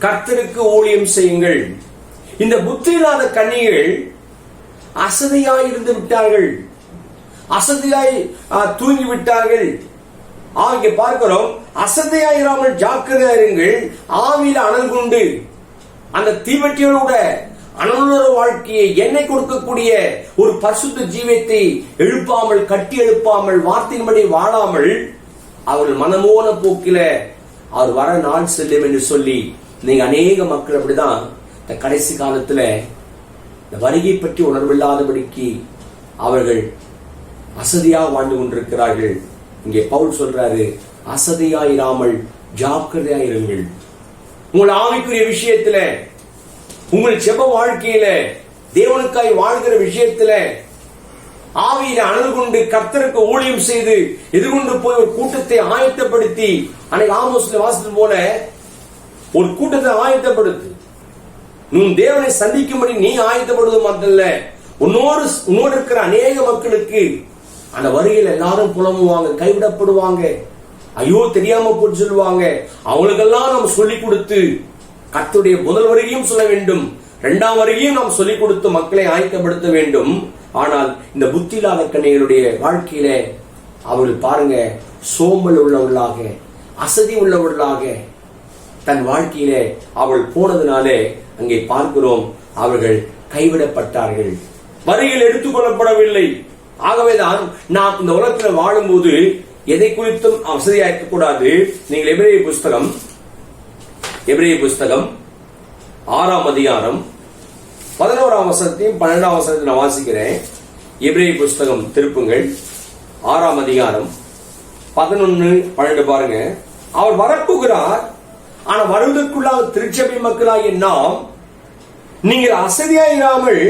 A: கர்த்தருக்கு ஊழியம் செய்யுங்கள். இந்த புத்தி இல்லாத கன்னிகள் அசதியாயிருந்து விட்டார்கள், அசதியாய் தூங்கி விட்டார்கள். இங்கே பார்க்கிறோம், அசதியாயிராமல் ஜாக்கிரதையாயிருங்கள், ஆவியில அனல் கொண்டு, அந்த தீவட்டியோட அனலுள்ள வாழ்க்கையை எண்ணெய் கொடுக்கக்கூடிய ஒரு பரிசுத்த ஜீவத்தை எழுப்பாமல், கட்டி எழுப்பாமல், வார்த்தையின்படி வாழாமல் அவர்கள் மனமோன போக்கில அவர் வர நாள் செல்லும் என்று சொல்லி நீங்க அநேக மக்கள் அப்படிதான் இந்த கடைசி காலத்துல இந்த வருகை பற்றி உணர்வில்லாதபடிக்கு அவர்கள் அசதியாக வாழ்ந்து கொண்டிருக்கிறார்கள். இங்கே பவுல் சொல்றாரு, அசதியாயிராமல் ஜாக்கிரதையாயிருங்கள். உங்கள் ஆவிக்குரிய விஷயத்துல, உங்கள் செப வாழ்க்கையில, தேவனுக்காய் வாழ்கிற விஷயத்துல ஆவியில அனல் கொண்டு கர்த்தருக்கு ஊழியம் செய்து எதிர்கொண்டு போய் ஒரு கூட்டத்தை ஆயத்தப்படுத்தி, அன்னைக்கு ஆமோஸ்ல வாசித்தது போல ஒரு கூட்டத்தை ஆயத்தப்படுத்து. உன் தேவனை சந்திக்கும்படி நீ ஆயத்தப்படுவது மட்டுமல்ல, உன்னோடு இருக்கிற அநேக மக்களுக்கு அந்த வருகையில் எல்லாரும் புலம்புவாங்க, கைவிடப்படுவாங்க, ஐயோ தெரியாம போட்டு சொல்லுவாங்க. அவங்களுக்கெல்லாம் நாம் சொல்லிக் கொடுத்து கர்த்தருடைய முதல் வருகையும் சொல்ல வேண்டும், 2ஆம் வருகையும் நாம் சொல்லிக் கொடுத்து மக்களை ஆயத்தப்படுத்த வேண்டும். ஆனால் இந்த புத்தி இல்லாத கன்னிகளுடைய வாழ்க்கையில அவர்கள் பாருங்க, சோம்பல் உள்ளவர்களாக, அசதி உள்ளவர்களாக தன் வாழ்க்கையில அவள் போனதுனாலே அங்கே பார்க்கிறோம், அவர்கள் கைவிடப்பட்டார்கள், வருகையில் எடுத்துக் கொள்ளப்படவில்லை. ஆகவேதான் நாம் இந்த உலகத்தில் வாழும்போது எதை குறித்தும் வசதியா இருக்கக்கூடாது. நீங்கள் எபிரேய புஸ்தகம் 6ஆம் அதிகாரம் 11ஆம் வசனத்தையும் 12ஆம் வசனத்தை நான் வாசிக்கிறேன். எபிரேய புஸ்தகம் திருப்புங்கள், 6ஆம் அதிகாரம் 11-12 பாருங்க. அவர் வரப்போகிறார், ஆனா வருவதற்குள்ளாக திருச்சபை மக்களாகிய நாம் நீங்கள் அசதியாயிராமல்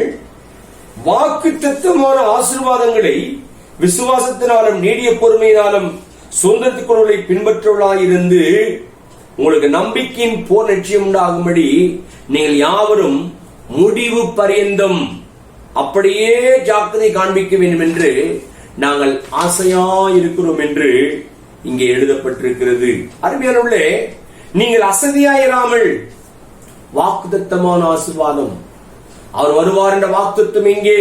A: வாக்குத்தத்தமான ஆசீர்வாதங்களை விசுவாசத்தினாலும் நீடிய பொறுமையினாலும் சொந்தத்துக்குள்ளே பின்பற்றுவர்களாயிருந்து உங்களுக்கு நம்பிக்கையின் போர் நிச்சயம் உண்டாகும்படி நீங்கள் யாவரும் முடிவு பரியந்தம் அப்படியே ஜாக்கிரதை காண்பிக்க வேண்டும் என்று நாங்கள் ஆசையாயிருக்கிறோம் என்று இங்கே எழுதப்பட்டிருக்கிறது. அருமையானவர்களே, நீங்கள் அசதியாயிராமல் வாக்குத்தத்தமான ஆசீர்வாதம், அவர் வருவார் என்ற வாக்குத்தத்தம் இங்கே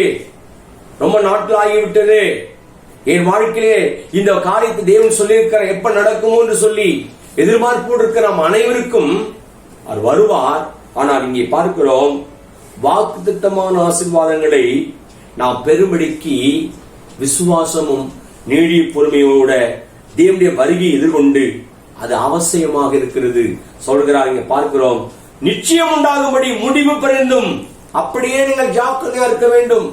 A: ரொம்ப நாட்கள் ஆகிவிட்டது. என் வாழ்க்கையிலே இந்த காரியத்தை தேவன் சொல்லியிருக்கிறார், எப்ப நடக்குமோ என்று சொல்லி எதிர்பார்ப்போடு இருக்கிற நாம் அனைவருக்கும் அவர் வருவார். ஆனால் இங்கே பார்க்கிறோம், வாக்குத்தத்தமான ஆசீர்வாதங்களை நாம் பெரும்படிக்கு விசுவாசமும் நீடிய பொறுமையோட தேவனுடைய வருகையை எதிர்கொண்டு அது அவசியமாக இருக்கிறது சொல்கிறார். இங்க பார்க்கிறோம், நிச்சயம் உண்டாகும்படி முடிவு பரிந்தும் அப்படியே நீங்கள் ஜாக்கிரதையா இருக்க வேண்டும்.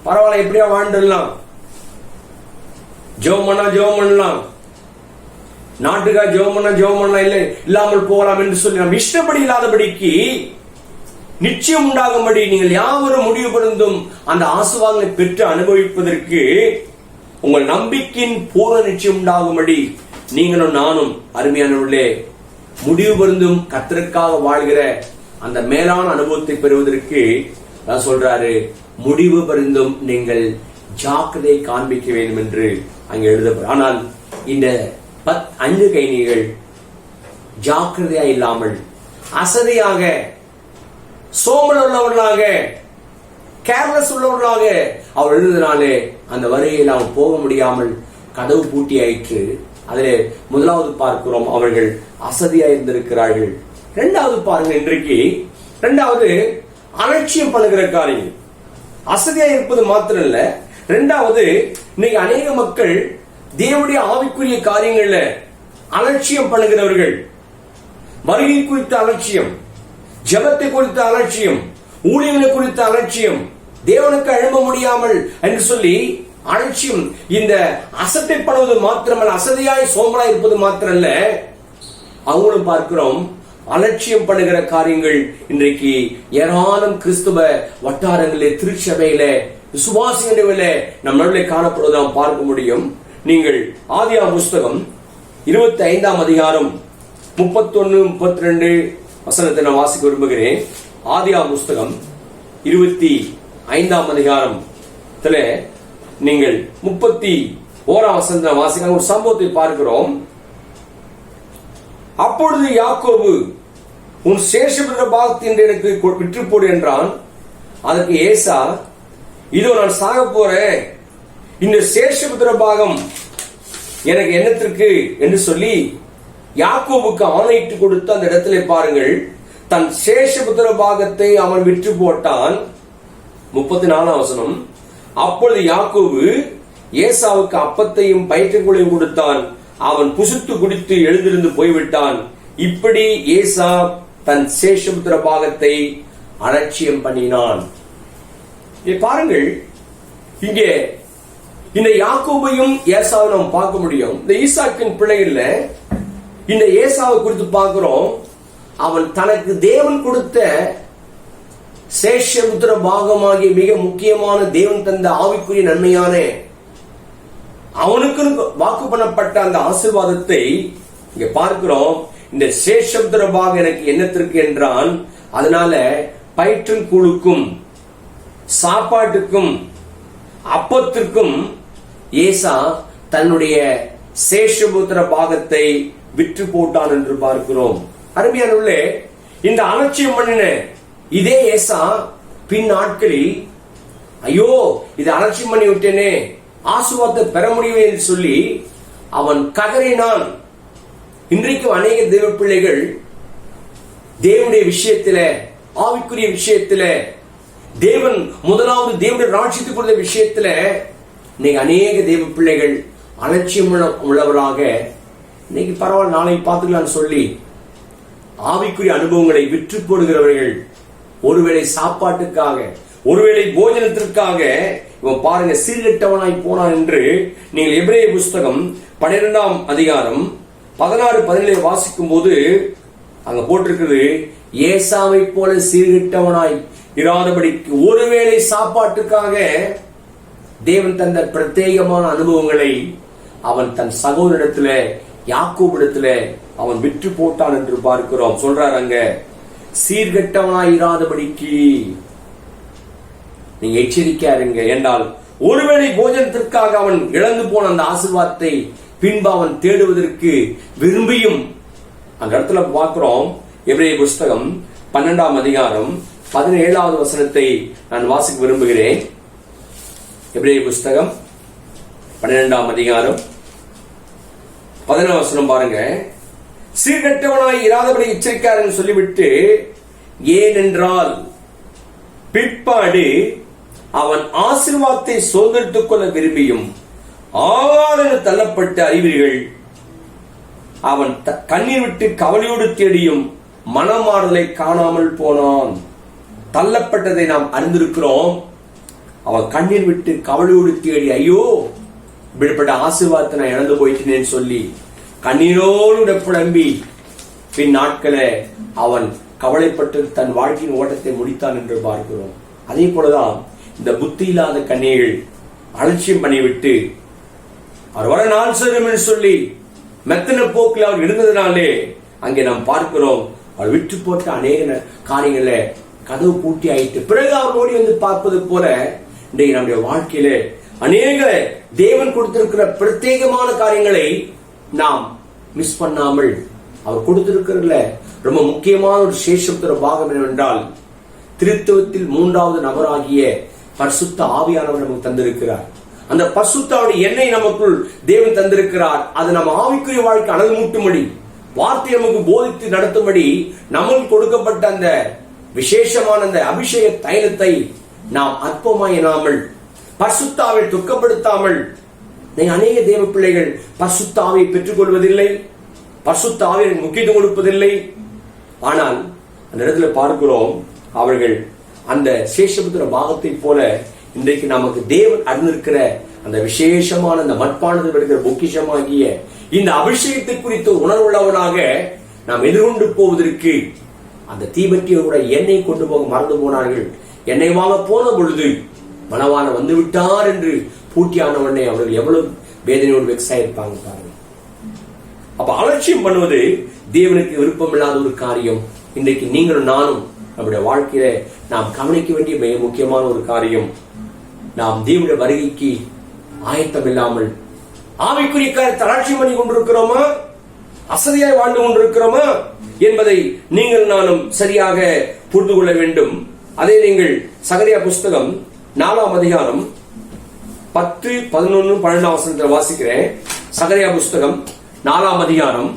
A: பரவாயில்ல, எப்படியா வாழ்ந்துடலாம், ஜெபம் பண்ணலாம், நாட்டுக்கா ஜெபம் பண்ண இல்லை இல்லாமல் போகலாம் என்று சொல்லி நாம் இஷ்டப்படி இல்லாதபடிக்கு நிச்சயம் உண்டாகும்படி நீங்கள் யாவரும் முடிவு பரிந்தும் அந்த ஆசீர்வாதங்களை பெற்று அனுபவிப்பதற்கு உங்கள் நம்பிக்கையின் பூர்ண நிச்சயம் உண்டாகும்படி நீங்களும் நானும் அருமையானவர்களே முடிவு பரிந்தும் கர்த்தருக்காக வாழ்கிற அந்த மேலான அனுபவத்தை பெறுவதற்கு நான் சொல்றாரு, முடிவு பரிந்தும் நீங்கள் ஜாக்கிரதை காண்பிக்க வேண்டும் என்று அங்கே எழுதப்படும். ஆனால் இந்த 5 கைதிகள் ஜாக்கிரதையா இல்லாமல் அசதியாக, சோம்பல் உள்ளவர்களாக, கேர்லெஸ் உள்ளவர்களாக அவர் எழுதினாலே அந்த வருகையில் அவன் போக முடியாமல் கதவு பூட்டி ஆயிற்று. அதிலே முதலாவது பார்க்கிறோம், அவர்கள் அசதியா இருந்திருக்கிறார்கள். இரண்டாவது பாருங்க, இன்றைக்கு இரண்டாவது அலட்சியம் பண்ணுகிற காரியம். அசதியா இருப்பது மாத்திரம் இல்ல, இரண்டாவது இன்னைக்கு அநேக மக்கள் தேவனுடைய ஆவிக்குரிய காரியங்கள்ல அலட்சியம் பண்ணுகிறவர்கள். வருகை குறித்த அலட்சியம், ஜெபத்தை குறித்த அலட்சியம், ஊழியங்களை குறித்த அலட்சியம், தேவனுக்கு எழும்ப முடியாமல் என்று சொல்லி அலட்சியம். இந்த அசட்டை பண்ணுவது மாத்திரமல்ல, அசதியாய் சோம்பலாய் இருப்பது மாத்திரமல்ல, அவங்களும் பார்க்கிறோம் அலட்சியம் பண்ணுகிற காரியங்கள் இன்றைக்கு ஏராளம் கிறிஸ்துவ வட்டாரங்களிலே, திருச்சபையில, விசுவாசிகளிலே நம் நடுவில் காணப்படுவதை நாம் பார்க்க முடியும். நீங்கள் ஆதியாகமம் புஸ்தகம் 25ஆம் அதிகாரம் 31-32 வசனத்தை நான் வாசிக்க விரும்புகிறேன். ஆதியாகமம் புஸ்தகம் 25ஆம் அதிகாரத்துல நீங்கள் 31ஆம் வசனத்தை வாசிக்க ஒரு சம்பவத்தை பார்க்கிறோம். அப்பொழுது யாக்கோபு, உன் சேஷபுத்திர பாகத்தை எனக்கு விற்று போடு என்றான். அதற்கு ஏசா, இதோ நான் சாக போறேன், இந்த சேஷபுத்திர பாகம் எனக்கு என்னத்திற்கு என்று சொல்லி யாக்கோபுக்கு ஆணையிட்டு கொடுத்து அந்த இடத்திலே பாருங்கள், தன் சேஷபுத்திர பாகத்தை அவன் விற்று போட்டான். 34ஆம் வசனம். அப்பொழுது யாக்கோபு ஏசாவுக்கு அப்பத்தையும் பயிற்றுகளையும் கொடுத்தான், அவன் புசித்து குடித்து எழுந்திருந்து போய்விட்டான். இப்படி ஏசா தன் சேஷபுத்திர பாகத்தை அலட்சியம் பண்ணினான். பாருங்கள், இங்கே இந்த யாக்கோபையும் ஏசாவை நாம் பார்க்க முடியும். இந்த ஈசாக்கின் பிள்ளைகள்ல இந்த ஏசாவை குறித்து பார்க்கிறோம். அவன் தனக்கு தேவன் கொடுத்த சேஷபுத்திர பாகமாகிய மிக முக்கியமான தேவன் தந்த ஆவிக்குரிய நன்மையான அவனுக்கு வாக்கு பண்ணப்பட்ட அந்த ஆசீர்வாதத்தை இங்க பார்க்கிறோம். இந்த சேஷபுத்திர பாகம் எனக்கு என்னத்திற்கு என்றான். அதனால பயிற்றும் கூழுக்கும், சாப்பாட்டுக்கும், அப்பத்திற்கும் ஏசா தன்னுடைய சேஷபுத்திர பாகத்தை விற்று போட்டான் என்று பார்க்கிறோம். அருமையானவர்களே, இந்த அலட்சியம் பண்ணின இதே ஏசா பின் நாட்களில், ஐயோ இது அலட்சியம் பண்ணி விட்டேனே, ஆசீர்வாதத்தை பெற முடியும் என்று சொல்லி அவன் கதறினான். இன்றைக்கும் அநேக தேவ பிள்ளைகள் தேவனுடைய விஷயத்தில, ஆவிக்குரிய விஷயத்தில, தேவன் முதலாவது தேவனுடைய ராஜ்யத்துக்கு கொடுத்த விஷயத்தில இன்னைக்கு அநேக தேவ பிள்ளைகள் அலட்சியம் உள்ளவராக, இன்னைக்கு பரவாயில்ல நாளைக்கு பார்த்துக்கலாம்னு சொல்லி ஆவிக்குரிய அனுபவங்களை விற்று போடுகிறவர்கள், ஒருவேளை சாப்பாட்டுக்காக, ஒருவேளை போஜனத்திற்காக இவன் பாருங்க சீர்கெட்டவனாய் போனான் என்று நீங்கள் எபிரேய புஸ்தகம் 12ஆம் அதிகாரம் 16-17 வாசிக்கும் போது அங்க போட்டிருக்கிறது, ஏசாவை போல சீர்கெட்டவனாய் இராதபடிக்கு ஒருவேளை சாப்பாட்டுக்காக தேவன் தந்த பிரத்யேகமான அனுபவங்களை அவன் தன் சகோதரிடத்துல யாக்கோபிடத்துல அவன் விற்று போட்டான் என்று பார்க்கிறோம். சொல்றார் அங்க, சீர்கெட்டவனாய் இராதபடிக்கு நீங்க எச்சரிக்கையா இருங்க. என்றால் ஒருவேளை போஜனத்திற்காக அவன் இழந்து போன அந்த ஆசீர்வாதத்தை பின்பு அவன் தேடுவதற்கு விரும்பியும் அந்த இடத்துல பார்க்கிறோம். எபிரேய புஸ்தகம் 12ஆம் அதிகாரம் 17வது வசனத்தை நான் வாசிக்க விரும்புகிறேன். எபிரேய புஸ்தகம் 12ஆம் அதிகாரம் 17 வசனம் பாருங்க. சீர்கெட்டவனாய் இராதபடி எச்சரிக்கையாருன்னு சொல்லிவிட்டு, ஏனென்றால் பிற்பாடு அவன் ஆசீர்வாதத்தை சுதந்திரித்துக் கொள்ள விரும்பியும் ஆவாரென தள்ளப்பட்ட அறிவீர்கள். அவன் கண்ணீர் விட்டு கவலையோடு தேடியும் மனமாறுதலை காணாமல் போனான். தள்ளப்பட்டதை நாம் அறிந்திருக்கிறோம். அவன் கண்ணீர் விட்டு கவலையோடு தேடி, ஐயோ இப்படிப்பட்ட ஆசீர்வாதத்தை நான் இழந்து போயிட்டேன்னு சொல்லி கண்ணீரோடு புலம்பி பின் நாட்களை அவன் கவலைப்பட்டு தன் வாழ்க்கையின் ஓட்டத்தை முடித்தான் என்று பார்க்கிறோம். அதே போலதான் இந்த புத்தி இல்லாத கன்னிகைகள் அலட்சியம் பண்ணிவிட்டு அவர் வர நாள் சேரும் என்று சொல்லி மெத்தன போக்கில் அவர் இருந்ததுனாலே அங்கே நாம் பார்க்கிறோம், அவர் விட்டு போட்ட அநேக காரியங்கள கதவு பூட்டி ஆயிட்டு பிறகு அவர் ஓடி வந்து பார்ப்பது போல இன்றைக்கு நம்முடைய வாழ்க்கையில அநேக தேவன் கொடுத்திருக்கிற பிரத்யேகமான காரியங்களை நாம் மிஸ் பண்ணாமல் அவர் கொடுத்திருக்கிறதுல ரொம்ப முக்கியமான ஒரு சேஷத்துற பாகம் என்னவென்றால், திருத்துவத்தில் 3வது நபராகிய பரிசுத்த ஆவியானவர் நமக்கு தந்திருக்கிறார். அந்த பரிசுத்தாவுடைய எண்ணெய் நமக்குள் தேவன் தந்திருக்கிறார். அது நம்ம ஆவிக்குரிய வாழ்க்கை அனல் மூட்டும்படி, வார்த்தை நமக்கு போதித்து நடத்தும்படி நமக்கு கொடுக்கப்பட்ட அந்த விசேஷமான அந்த அபிஷேக தைலத்தை நாம் அற்பமாய் எண்ணாமல், பரிசுத்தாவை துக்கப்படுத்தாமல், அநேக தேவ பிள்ளைகள் பரிசுத்தாவை பெற்றுக் கொள்வதில்லை, பரிசுத்தாவை முக்கியத்துவம் கொடுப்பதில்லை. ஆனால் அந்த இடத்துல பார்க்கிறோம், அவர்கள் அந்த சேஷபுத்திர பாகத்தை போல இன்றைக்கு நமக்கு தேவன் அறிந்திருக்கிற அந்த விசேஷமான அந்த மட்பானது வருகிற பொக்கிஷமாகிய இந்த அபிஷேகத்தை குறித்த உணர்வுள்ளவனாக நாம் எதிர்கொண்டு போவதற்கு அந்த தீபத்தியோட எண்ணெய் கொண்டு போக மறந்து போனார்கள். எண்ணெய் வாங்க போன பொழுது மணவான வந்து விட்டார் என்று பூட்டியானவனை அவர்கள் எவ்வளவு வேதனையோடு வெக்ஸாயிருப்பாங்க பாருங்க. அப்ப அலட்சியம் பண்ணுவது தேவனுக்கு விருப்பம் இல்லாத ஒரு காரியம். இன்றைக்கு நீங்களும் நானும் நம்முடைய வாழ்க்கையில நாம் கவனிக்க வேண்டிய மிக முக்கியமான ஒரு காரியம், நாம் தேவனுடைய வருகைக்கு ஆயத்தம் இல்லாமல் ஆவிக்குரிய காரியத்தை அலட்சியம் பண்ணி கொண்டிருக்கிறோமா, அசதியாய் வாழ்ந்து கொண்டிருக்கிறோமா என்பதை நீங்கள் நானும் சரியாக புரிந்து கொள்ள வேண்டும். அதை நீங்கள் சகரியா புஸ்தகம் 4ஆம் அதிகாரம் 10, 11, 12 வாசிக்கிறேன். சகரியா புஸ்தகம் 4ஆம் அதிகாரம்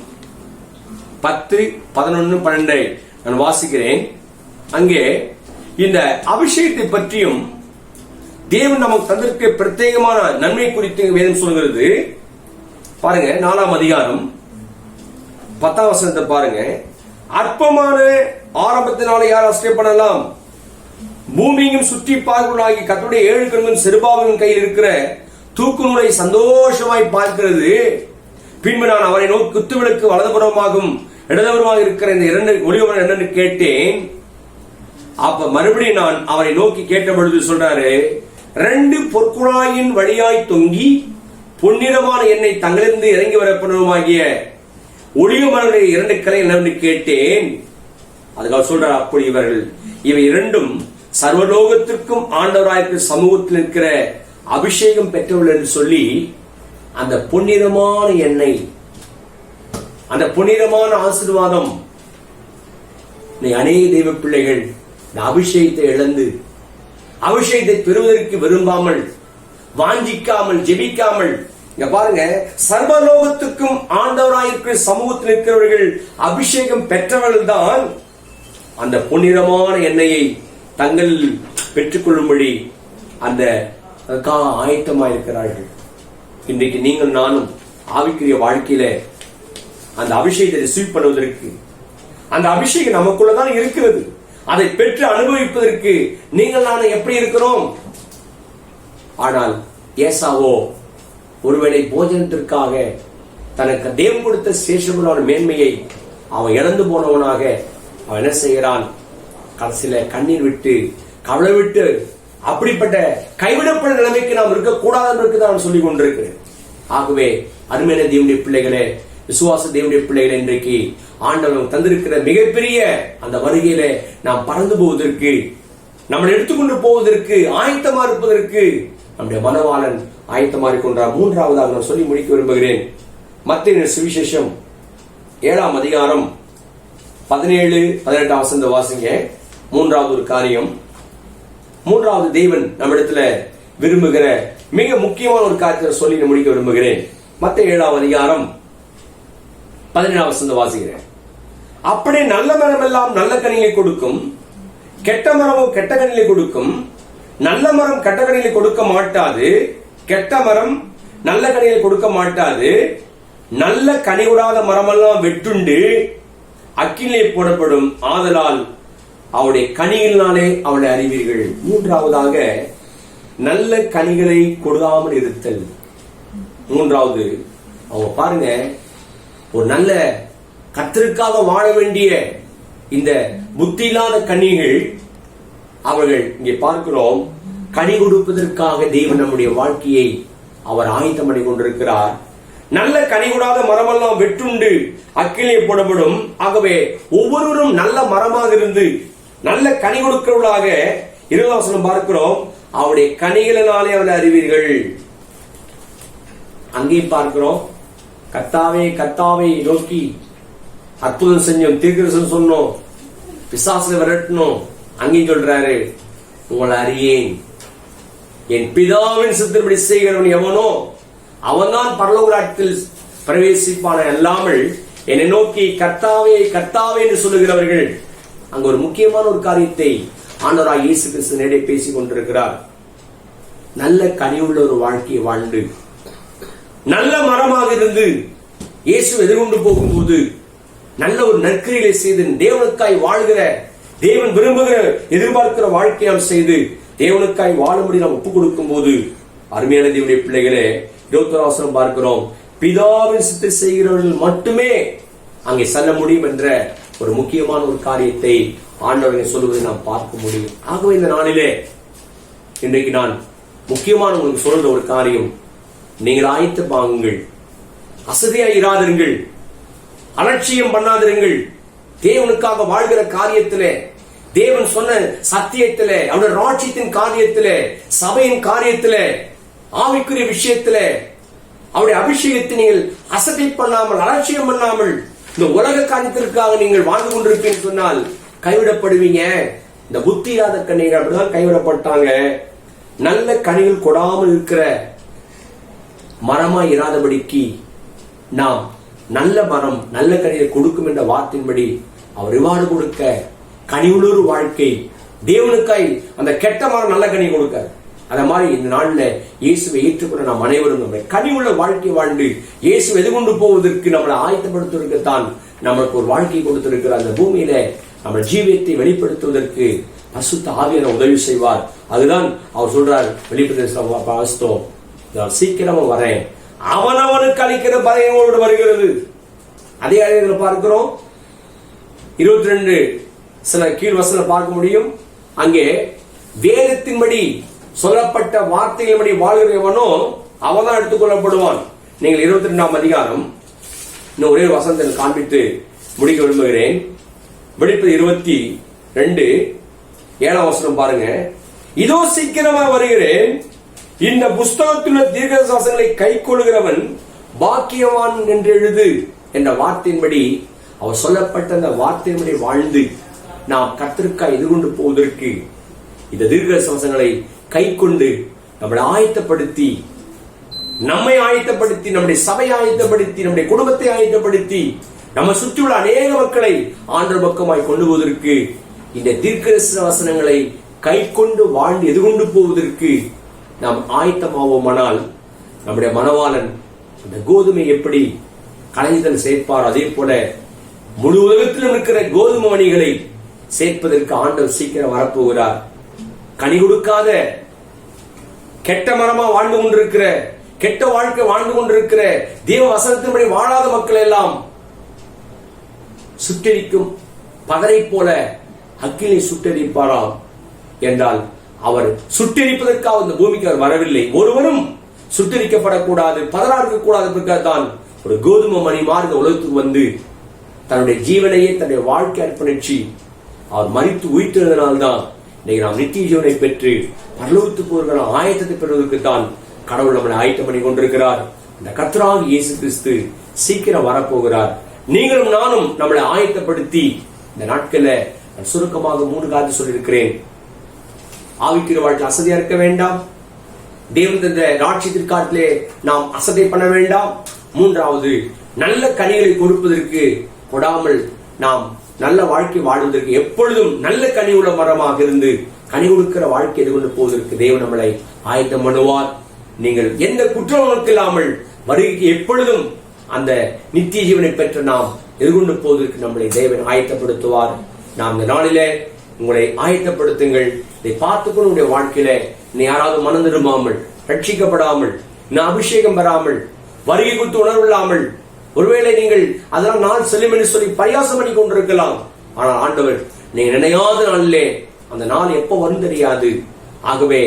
A: 10, 11, 12 நான் வாசிக்கிறேன். அங்கே இந்த அபிஷேகத்தை பற்றியும் தேவன் நமக்கு தந்திருக்க பிரத்யேகமான நன்மை குறித்து வேதம் சொல்கிறது. பாருங்க, 4ஆம் அதிகாரம் 10ஆம் வசனத்தை பாருங்க. அற்பமான ஆரம்பத்தினால யார் ஆச்சரியப்படலாம், பூமியும் சுற்றி பார்க்கலாகி கர்த்தருடைய 7 கண்களும் செருபாவின் கையில் இருக்கிற தூக்கு நூலை சந்தோஷமாய் பார்க்கிறது. பின்பு நான் அவரை நோக்கி குத்துவிளக்கு வலதுபுறமாகவும் இடதுபுறமாக இருக்கிற இந்த 2 ஒளிவன் என்னன்னு கேட்டேன். அப்ப மறுபடியும் நான் அவரை நோக்கி கேட்ட பொழுது சொல்றாரு, 2 பொற்குழாயின் வழியாய் தொங்கி பொன்னிறமான எண்ணெய் தங்களிருந்து இறங்கி வரப்படுவமாகிய ஒளிய மரங்களுடைய 2 கலை என்னன்னு கேட்டேன். அதுக்காக சொல்றாரு, அப்படி இவை 2 சர்வலோகத்திற்கும் ஆண்டவராயிருக்கிற சமூகத்தில் இருக்கிற அபிஷேகம் பெற்றவர்கள் என்று சொல்லி அந்த பொன்னிறமான எண்ணெய், அந்த பொன்னிறமான ஆசீர்வாதம், அநேக தெய்வ பிள்ளைகள் இந்த அபிஷேகத்தை இழந்து அபிஷேகத்தை பெறுவதற்கு விரும்பாமல், வாஞ்சிக்காமல், ஜெபிக்காமல், இங்க பாருங்க, சர்வலோகத்துக்கும் ஆண்டவராயிருக்கிற சமூகத்தில் இருக்கிறவர்கள் அபிஷேகம் பெற்றவர்கள் தான் அந்த பொன்னிறமான எண்ணெயை தங்கள் பெற்றுக்கொள்ளும்படி அந்த ஆயத்தமாயிருக்கிறார்கள். இன்றைக்கு நீங்கள் நானும் ஆவிக்குரிய வாழ்க்கையில அந்த அபிஷேகத்தை ரிசீவ் பண்ணுவதற்கு, அந்த அபிஷேகம் நமக்குள்ளதான் இருக்கிறது, அதை பெற்று அனுபவிப்பதற்கு நீங்கள் நானும் எப்படி இருக்கிறோம்? ஆனால் ஏசாவோ ஒருவேளை போஜனத்திற்காக தனக்கு தேவன் கொடுத்த சேஷமான மேன்மையை அவன் இழந்து போனவனாக அவன் என்ன செய்கிறான்? கடைசியில கண்ணீர் விட்டு கவலை விட்டு அப்படிப்பட்ட கைவிடப்பட்ட நிலைமைக்கு நாம் இருக்கக்கூடாது நான் சொல்லிக் கொண்டிருக்கிறேன். ஆகவே அருமையான தேவனுடைய பிள்ளைகளே, விசுவாச தேவனுடைய பிள்ளைகளே, இன்றைக்கு ஆண்டவன் தந்திருக்கிற மிகப்பெரிய அந்த வருகையில நாம் பறந்து போவதற்கு, நம்மளை எடுத்துக்கொண்டு போவதற்கு, ஆயத்தமா இருப்பதற்கு நம்முடைய மனவாளன் ஆயத்தமா இருக்கின்றார். மூன்றாவதாக நான் சொல்லி முடிக்க விரும்புகிறேன். மத்தேயு சுவிசேஷம் 7ஆம் அதிகாரம் 17-18 வசனத்தை வாசிங்க. மூன்றாவது ஒரு காரியம், மூன்றாவது தேவன் நம்மிடத்துல விரும்புகிற மிக முக்கியமான ஒரு காரியத்தை சொல்லி முடிக்க விரும்புகிறேன். மத்தேயு 7ஆம் அதிகாரம் 17ஆம் வசனத்தை வாசிக்கிறேன். அப்படி நல்ல மரம் எல்லாம் நல்ல கனியை கொடுக்கும், கெட்ட மரமும் கெட்ட கனியை கொடுக்கும். நல்ல மரம் கெட்ட கனியை கொடுக்க மாட்டாது, கெட்ட மரம் நல்ல கனியை கொடுக்க மாட்டாது. நல்ல கனி விடாத மரமெல்லாம் வெட்டுண்டு அக்கினிலே போடப்படும். ஆதலால் அவருடைய கனிகளினாலே அவளை அறிவீர்கள். மூன்றாவதாக நல்ல கனிகளை கொடுக்காமல் இருத்தல். மூன்றாவது அவங்க பாருங்க, ஒரு நல்ல கர்த்தருக்காக வாழ வேண்டிய இந்த புத்தி இல்லாத கன்னிகள், அவர்கள் இங்கே பார்க்கிறோம், கனி கொடுப்பதற்காக தேவன் நம்முடைய வாழ்க்கையை அவர் ஆயத்தம் பண்ணி கொண்டிருக்கிறார். நல்ல கனி கூடாத மரமெல்லாம் வெட்டுண்டு அக்கினிலே போடப்படும். ஆகவே ஒவ்வொருவரும் நல்ல மரமாக இருந்து நல்ல கனி கொடுக்கிறவர்களாக 20ஆம் வசனம் பார்க்கிறோம், அவருடைய கனிகளினாலே அவரை அறிவீர்கள். அங்கே பார்க்கிறோம், கர்த்தாவே கர்த்தாவே நோக்கி அற்புதம் செஞ்சோம், தீர்க்கதரிசனம் சொன்னோம், பிசாசை விரட்டணும். அங்கேயும் சொல்றாரு, உங்களை அறியேன், என் பிதாவின் சித்தப்படி செய்கிறவன் எவனோ அவன்தான் பரலோக ராஜ்யத்தில் பிரவேசிப்பான அல்லாமல் என்னை நோக்கி கர்த்தாவே கர்த்தாவே என்று சொல்லுகிறவர்கள். அங்க ஒரு முக்கியமான ஒரு காரியத்தை ஆண்டவராகிய இயேசு கிறிஸ்து நேரே பேசிக் கொண்டிருக்கிறார். நல்ல கனியுள்ள ஒரு வாழ்க்கையை வாழ்ந்து நல்ல மரமாக இருந்து இயேசு எதிர்கொண்டு போகும்போது நல்ல ஒரு நற்கிரியை செய்து தேவனுக்காய் வாழ்கிற, தேவன் விரும்புகிற எதிர்பார்க்கிற வாழ்க்கையை நாம் செய்து தேவனுக்காய் வாழும்படி நாம் ஒப்புக் கொடுக்கும் போது, அருமையான தேவனுடைய பிள்ளைகளே, 21ஆம் வசனம் பார்க்கிறோம், பிதாவின் சித்தத்தை செய்கிறவர்கள் மட்டுமே அங்கே செல்ல முடியும் என்ற ஒரு முக்கியமான ஒரு காரியத்தை ஆண்டவர்கள் சொல்லுவதை நாம் பார்க்க முடியும். ஆகவே இந்த நாளிலே இன்றைக்கு நான் முக்கியமான உங்களுக்கு சொல்ற ஒரு காரியம், நீங்கள் ஆயத்த பாருங்கள், அசதியாய் இராதிருங்கள், அலட்சியம் பண்ணாதிருங்கள். தேவனுக்காக வாழ்கிற காரியத்திலே, தேவன் சொன்ன சத்தியத்திலே, அவருடைய ராஜ்யத்தின் காரியத்திலே, சபையின் காரியத்திலே, ஆவிக்குரிய விஷயத்திலே அவருடைய அபிஷேகத்தை நீங்கள் அசட்டை பண்ணாமல், அலட்சியம் பண்ணாமல் இந்த உலக காரியத்திற்காக நீங்கள் வாழ்ந்து கொண்டிருப்பீங்க சொன்னால் கைவிடப்படுவீங்க. இந்த புத்தி இல்லாத கன்னிகள் அப்படிதான் கைவிடப்பட்டாங்க. நல்ல கனிகள் கொடாமல் இருக்கிற மரமா இராதபடிக்கு நாம் நல்ல மரம் நல்ல கனியை கொடுக்கும் என்ற வார்த்தையின்படி அவர் ரிவார்டு கொடுக்க, கனிவுள்ளொரு வாழ்க்கை தேவனுக்காய் அந்த கெட்ட மரம் நல்ல கனி கொடுக்க, அத மாதிரி இந்த நாள்ல இயேசுவை ஏற்றுக்கொள்ள நாம் அனைவரும் நம்மை கனிவுள்ள வாழ்க்கை வாழ்ந்து இயேசு எதிர்கொண்டு போவதற்கு நம்மளை ஆயத்தப்படுத்துவதற்குத்தான் நம்மளுக்கு ஒரு வாழ்க்கை கொடுத்திருக்கிற அந்த பூமியில நம்ம ஜீவியத்தை வெளிப்படுத்துவதற்கு பரிசுத்த ஆவியானவர் உதவி செய்வார். அதுதான் அவர் சொல்றார், வெளிப்படுத்தோம், நான் சீக்கிரமா வரேன், அவனவனுக்கு அளிக்கிற பதையோடு வருகிறது. அதே ஆயத்தில் பார்க்கிறோம், 22 சில கீழ் வசனம் பார்க்க முடியும். அங்கே வேதத்தின்படி சொல்லப்பட்ட வார்த்தைகளின்படி வாழ்கிறவனோ அவன்தான் எடுத்துக்கொள்ளப்படுவான். நீங்கள் 22ஆம் அதிகாரம் இன்னும் ஒரே வசனத்தில் காண்பித்து முடிக்க விரும்புகிறேன். வெளிப்படுத்தல் 22 7ஆம் வசனம் பாருங்க. இதோ சீக்கிரமா வருகிறேன், இந்த புஸ்தகத்துள்ள தீர்க்கதரிசனங்களை கைக்கொள்கிறவன் பாக்கியவான் என்று எழுது என்ற வார்த்தையின்படி அவர் சொல்லப்பட்ட அந்த வார்த்தையின்படி வாழ்ந்து நாம் கர்த்தருக்காய் எதிர்கொண்டு போவதற்கு இந்த தீர்க்கதரிசனங்களை கை கொண்டு நம்மளை ஆயத்தப்படுத்தி, நம்மை ஆயத்தப்படுத்தி, நம்முடைய சபையை ஆயத்தப்படுத்தி, நம்முடைய குடும்பத்தை ஆயத்தப்படுத்தி, நம்ம சுற்றியுள்ள அநேக மக்களை ஆண்டவர் பக்கமாய் கொண்டு போவதற்கு இந்த தீர்க்கதரிசன வசனங்களை கை கொண்டு வாழ்ந்து எதிர்கொண்டு போவதற்கு நாம் ஆயத்தமாவோமானால் நம்முடைய மனவாளன் அந்த கோதுமை எப்படி கலைஞர்கள் சேர்ப்பார், அதே போல முழு உலகத்திலும் இருக்கிற கோதுமை மணிகளை சேர்ப்பதற்கு ஆண்டவர் சீக்கிரம் வரப்போகிறார். கனி கொடுக்காத கெட்ட மரமா வாழ்ந்து கொண்டிருக்கிற, கெட்ட வாழ்க்கை வாழ்ந்து கொண்டிருக்கிற, தேவ வசனத்தின்படி வாழாத மக்கள் எல்லாம் சுட்டெரிக்கும் பதரை போல அக்கினி சுட்டெரிப்பாராம் என்றால், அவர் சுட்டெரிப்பதற்காக இந்த பூமிக்கு அவர் வரவில்லை. ஒருவரும் சுட்டெரிக்கப்படக்கூடாது, பதறா இருக்கக்கூடாது. தான் ஒரு கோதுமை மணி மாறு இந்த உலகத்துக்கு வந்து தன்னுடைய ஜீவனையே தன்னுடைய வாழ்க்கை அர்ப்பணிச்சு அவர் மரித்து உயிர்த்தெழுந்தனால்தான் இன்னைக்கு நாம் நித்திய ஜீவனை பெற்று பரலோகத்துக்கு போகிற ஆயத்தத்தை பெறுவதற்குத்தான் கடவுள் நம்மளை ஆயத்தம் பண்ணி கொண்டிருக்கிறார். இந்த கர்த்தராகிய இயேசு கிறிஸ்து சீக்கிரம் வரப்போகிறார். நீங்களும் நானும் நம்மளை ஆயத்தப்படுத்தி இந்த நாட்கள்ல சுருக்கமாக 3 காரியத்தை சொல்லியிருக்கிறேன். ஆவிக்குரிய வாழ்க்கை அசதியா இருக்க வேண்டாம். தேவன் இந்த ராட்சியத்திற்காட்டிலே நாம் அசதை பண்ண வேண்டாம். 3வது, நல்ல கனிகளை கொடுப்பதற்கு கொடாமல் நாம் நல்ல வாழ்க்கை வாழ்வதற்கு எப்பொழுதும் நல்ல கனி உள்ள மரமாக இருந்து கனி கொடுக்கிற வாழ்க்கை எதிர்கொண்டு போவதற்கு தேவன் நம்மளை ஆயத்தம் பண்ணுவார். நீங்கள் எந்த குற்றமும் இல்லாமல் வருகைக்கு எப்பொழுதும் அந்த நித்திய ஜீவனை பெற்ற நாம் எதிர்கொண்டு போவதற்கு நம்மளை தேவன் ஆயத்தப்படுத்துவார். நாம் இந்த நாளிலே உங்களை ஆயத்தப்படுத்துங்கள். இதை பார்த்துக்கொண்டு உங்களுடைய வாழ்க்கையில நீ யாராவது மனம் திரும்பாமல், ரட்சிக்கப்படாமல், இன்னும் அபிஷேகம் பெறாமல், வருகை குறித்து உணர்வு இல்லாமல், ஒருவேளை நீங்கள் அதெல்லாம் நாள் செல்லும் என்று சொல்லி பரியாசம் பண்ணி கொண்டிருக்கலாம். ஆனால் ஆண்டவர் நீங்க நினையாத நாளிலே அந்த நாள் எப்போ வரும் தெரியாது. ஆகவே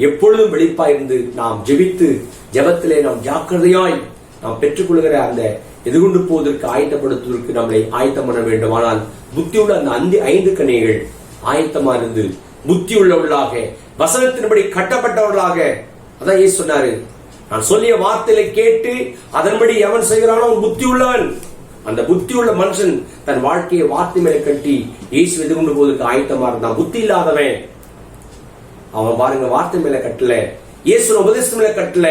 A: எப்பொழுதும் வெளிப்பாயிருந்து நாம் ஜெபித்து ஜெபத்திலே நாம் ஜாக்கிரதையாய் நாம் பெற்றுக்கொள்கிற அந்த எதிர்கொண்டு போவதற்கு ஆயத்தப்படுத்துவதற்கு நம்மளை ஆயத்தம் பண்ண வேண்டும். ஆனால் புத்தியுள்ள அந்த 5 கனிகள் ஆயத்தமா இருந்து புத்தி உள்ளவர்களாக, வசனத்தின்படி கட்டப்பட்டவர்களாக, அதான் இயேசு சொன்னாரு, நான் சொல்லிய வார்த்தையை கேட்டு அதன்படி எவன் செய்கிறானோ புத்தி உள்ளவன். அந்த புத்தி உள்ள மனுஷன் தன் வாழ்க்கையை வார்த்தை மேல கட்டி இயேசு எதிர்கொண்டு போவதற்கு ஆயத்தமா இருந்தான். புத்தி இல்லாதவன் அவன் பாருங்க வார்த்தை மேல கட்டல, இயேசு உபதேசம் மேல கட்டல.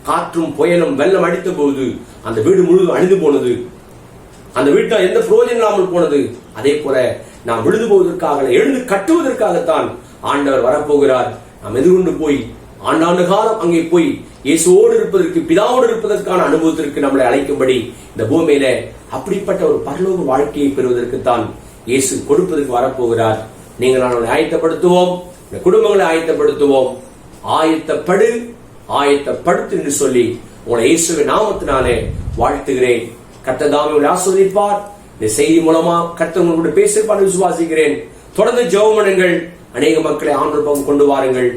A: காற்றும் புயலும் வெள்ளம் அடித்த போது அந்த வீடு முழுவதும் அழிந்து போனது. அந்த வீட்டில் எந்த பிரயோஜனம் இல்லாமல் போனது. அதே போல நாம் விழுந்து போவதற்காக, எழுந்து கட்டுவதற்காகத்தான் ஆண்டவர் வரப்போகிறார். நாம் எதிர்கொண்டு போய் ஆண்டாண்டு காலம் அங்கே போய் இயேசுவோடு இருப்பதற்கு, பிதாவோடு இருப்பதற்கான அனுபவத்திற்கு நம்மளை அழைக்கும்படி இந்த பூமியில அப்படிப்பட்ட ஒரு பரலோக வாழ்க்கையை பெறுவதற்குத்தான் இயேசு கொடுப்பதற்கு வரப்போகிறார். நீங்கள் அவனை ஆயத்தப்படுத்துவோம், இந்த குடும்பங்களை ஆயத்தப்படுத்துவோம். ஆயத்தப்படு, ஆயத்தப்படுத்து என்று சொல்லி உங்களை இயேசுவின் நாமத்தினாலே வாழ்த்துகிறேன். கர்த்தர் தாமே உங்களை ஆசீர்வதிப்பார். இந்த செய்தி மூலமா கர்த்தர் உங்களோட பேசியிருப்பார் விசுவாசிக்கிறேன். தொடர்ந்து ஜெபம் பண்ணுங்கள். அநேக மக்களை ஆண்டவர் கொண்டு வாருங்கள்.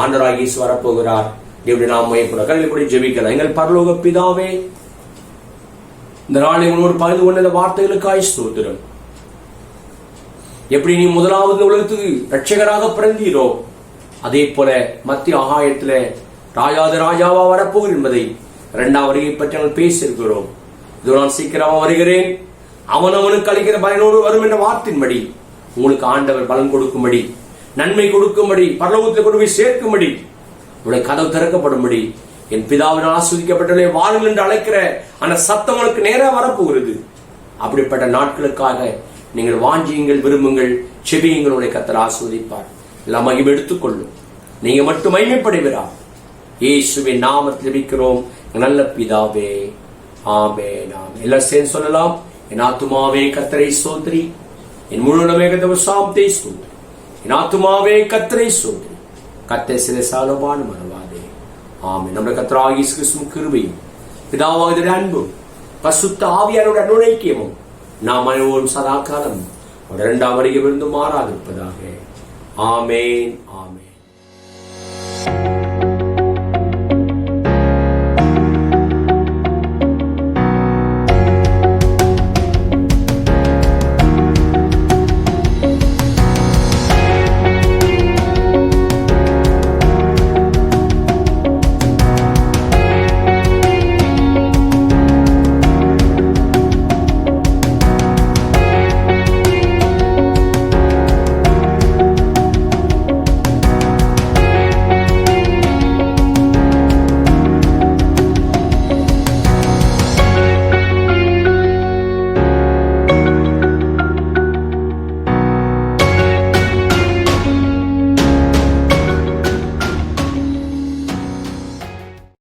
A: ஆண்டவராகிய இயேசு வரப்போகிறார். தேவனுடைய நாமத்தை கண்களை ஜெபிக்கலாம். எங்கள் பரலோக பிதாவே, இந்த நாளை உங்களோடு பகிர்ந்து கொண்ட வார்த்தைகளுக்காய் ஸ்தோத்திரம். எப்படி நீ முதலாவது உலகத்துக்கு ரட்சகராக பிறந்தீரோ, அதே போல மத்திய ஆகாயத்துல ராஜாத ராஜாவா வரப்போகிற என்பதை 2ஆம் வருகை பற்றி நாங்கள் பேசியிருக்கிறோம். இது நான் சீக்கிரமா வருகிறேன், அவனுக்கு அளிக்கிற பலனோடு வரும் என்ற வார்த்தையின்படி உங்களுக்கு ஆண்டவர் பலன் கொடுக்கும்படி, நன்மை கொடுக்கும்படி, பரலோகத்தில் கொண்டு போய் சேர்க்கும்படி, உடைய கதவு திறக்கப்படும்படி, என் பிதாவினால் ஆஸ்வதிக்கப்பட்டவர்களே வாருங்கள் என்று அழைக்கிற அந்த சத்தம் உனக்கு நேராக வரப்போகிறது. அப்படிப்பட்ட நாட்களுக்காக நீங்கள் வாஞ்சியுங்கள், விரும்புங்கள், செபியுங்கள். உடைய கர்த்தர் ஆஸ்வதிப்பார். எல்லாம் மகிமை எடுத்துக்கொள்ளும். நீங்க மட்டும் மகிமைப்படுகிறார். இயேசுவின் நாமத்தில் ஜெபிக்கிறோம் நல்ல பிதாவே, ஆமென். எல்லாரும் சேர்ந்து சொல்லலாம். என் ஆத்துமாவே கர்த்தரை ஸ்தோத்திரி, என் முழுவதுமே கர்த்தரை ஸ்தோத்திரி, என் ஆத்துமாவே கர்த்தரை ஸ்தோத்திரி, கர்த்தர் சில சாலமான மறவாதே. ஆமென். நம்முடைய கர்த்தராகிய இயேசு கிறிஸ்துவின் கிருபையும் பிதாவாகிய அன்பும் பரிசுத்த ஆவியானவருடைய அனுநைக்கியமும் நாம் அனைவரும் சதா காலம் 2ஆம் வருகை விருந்து மாறாதிருப்பதாக. ஆமென், ஆமென்.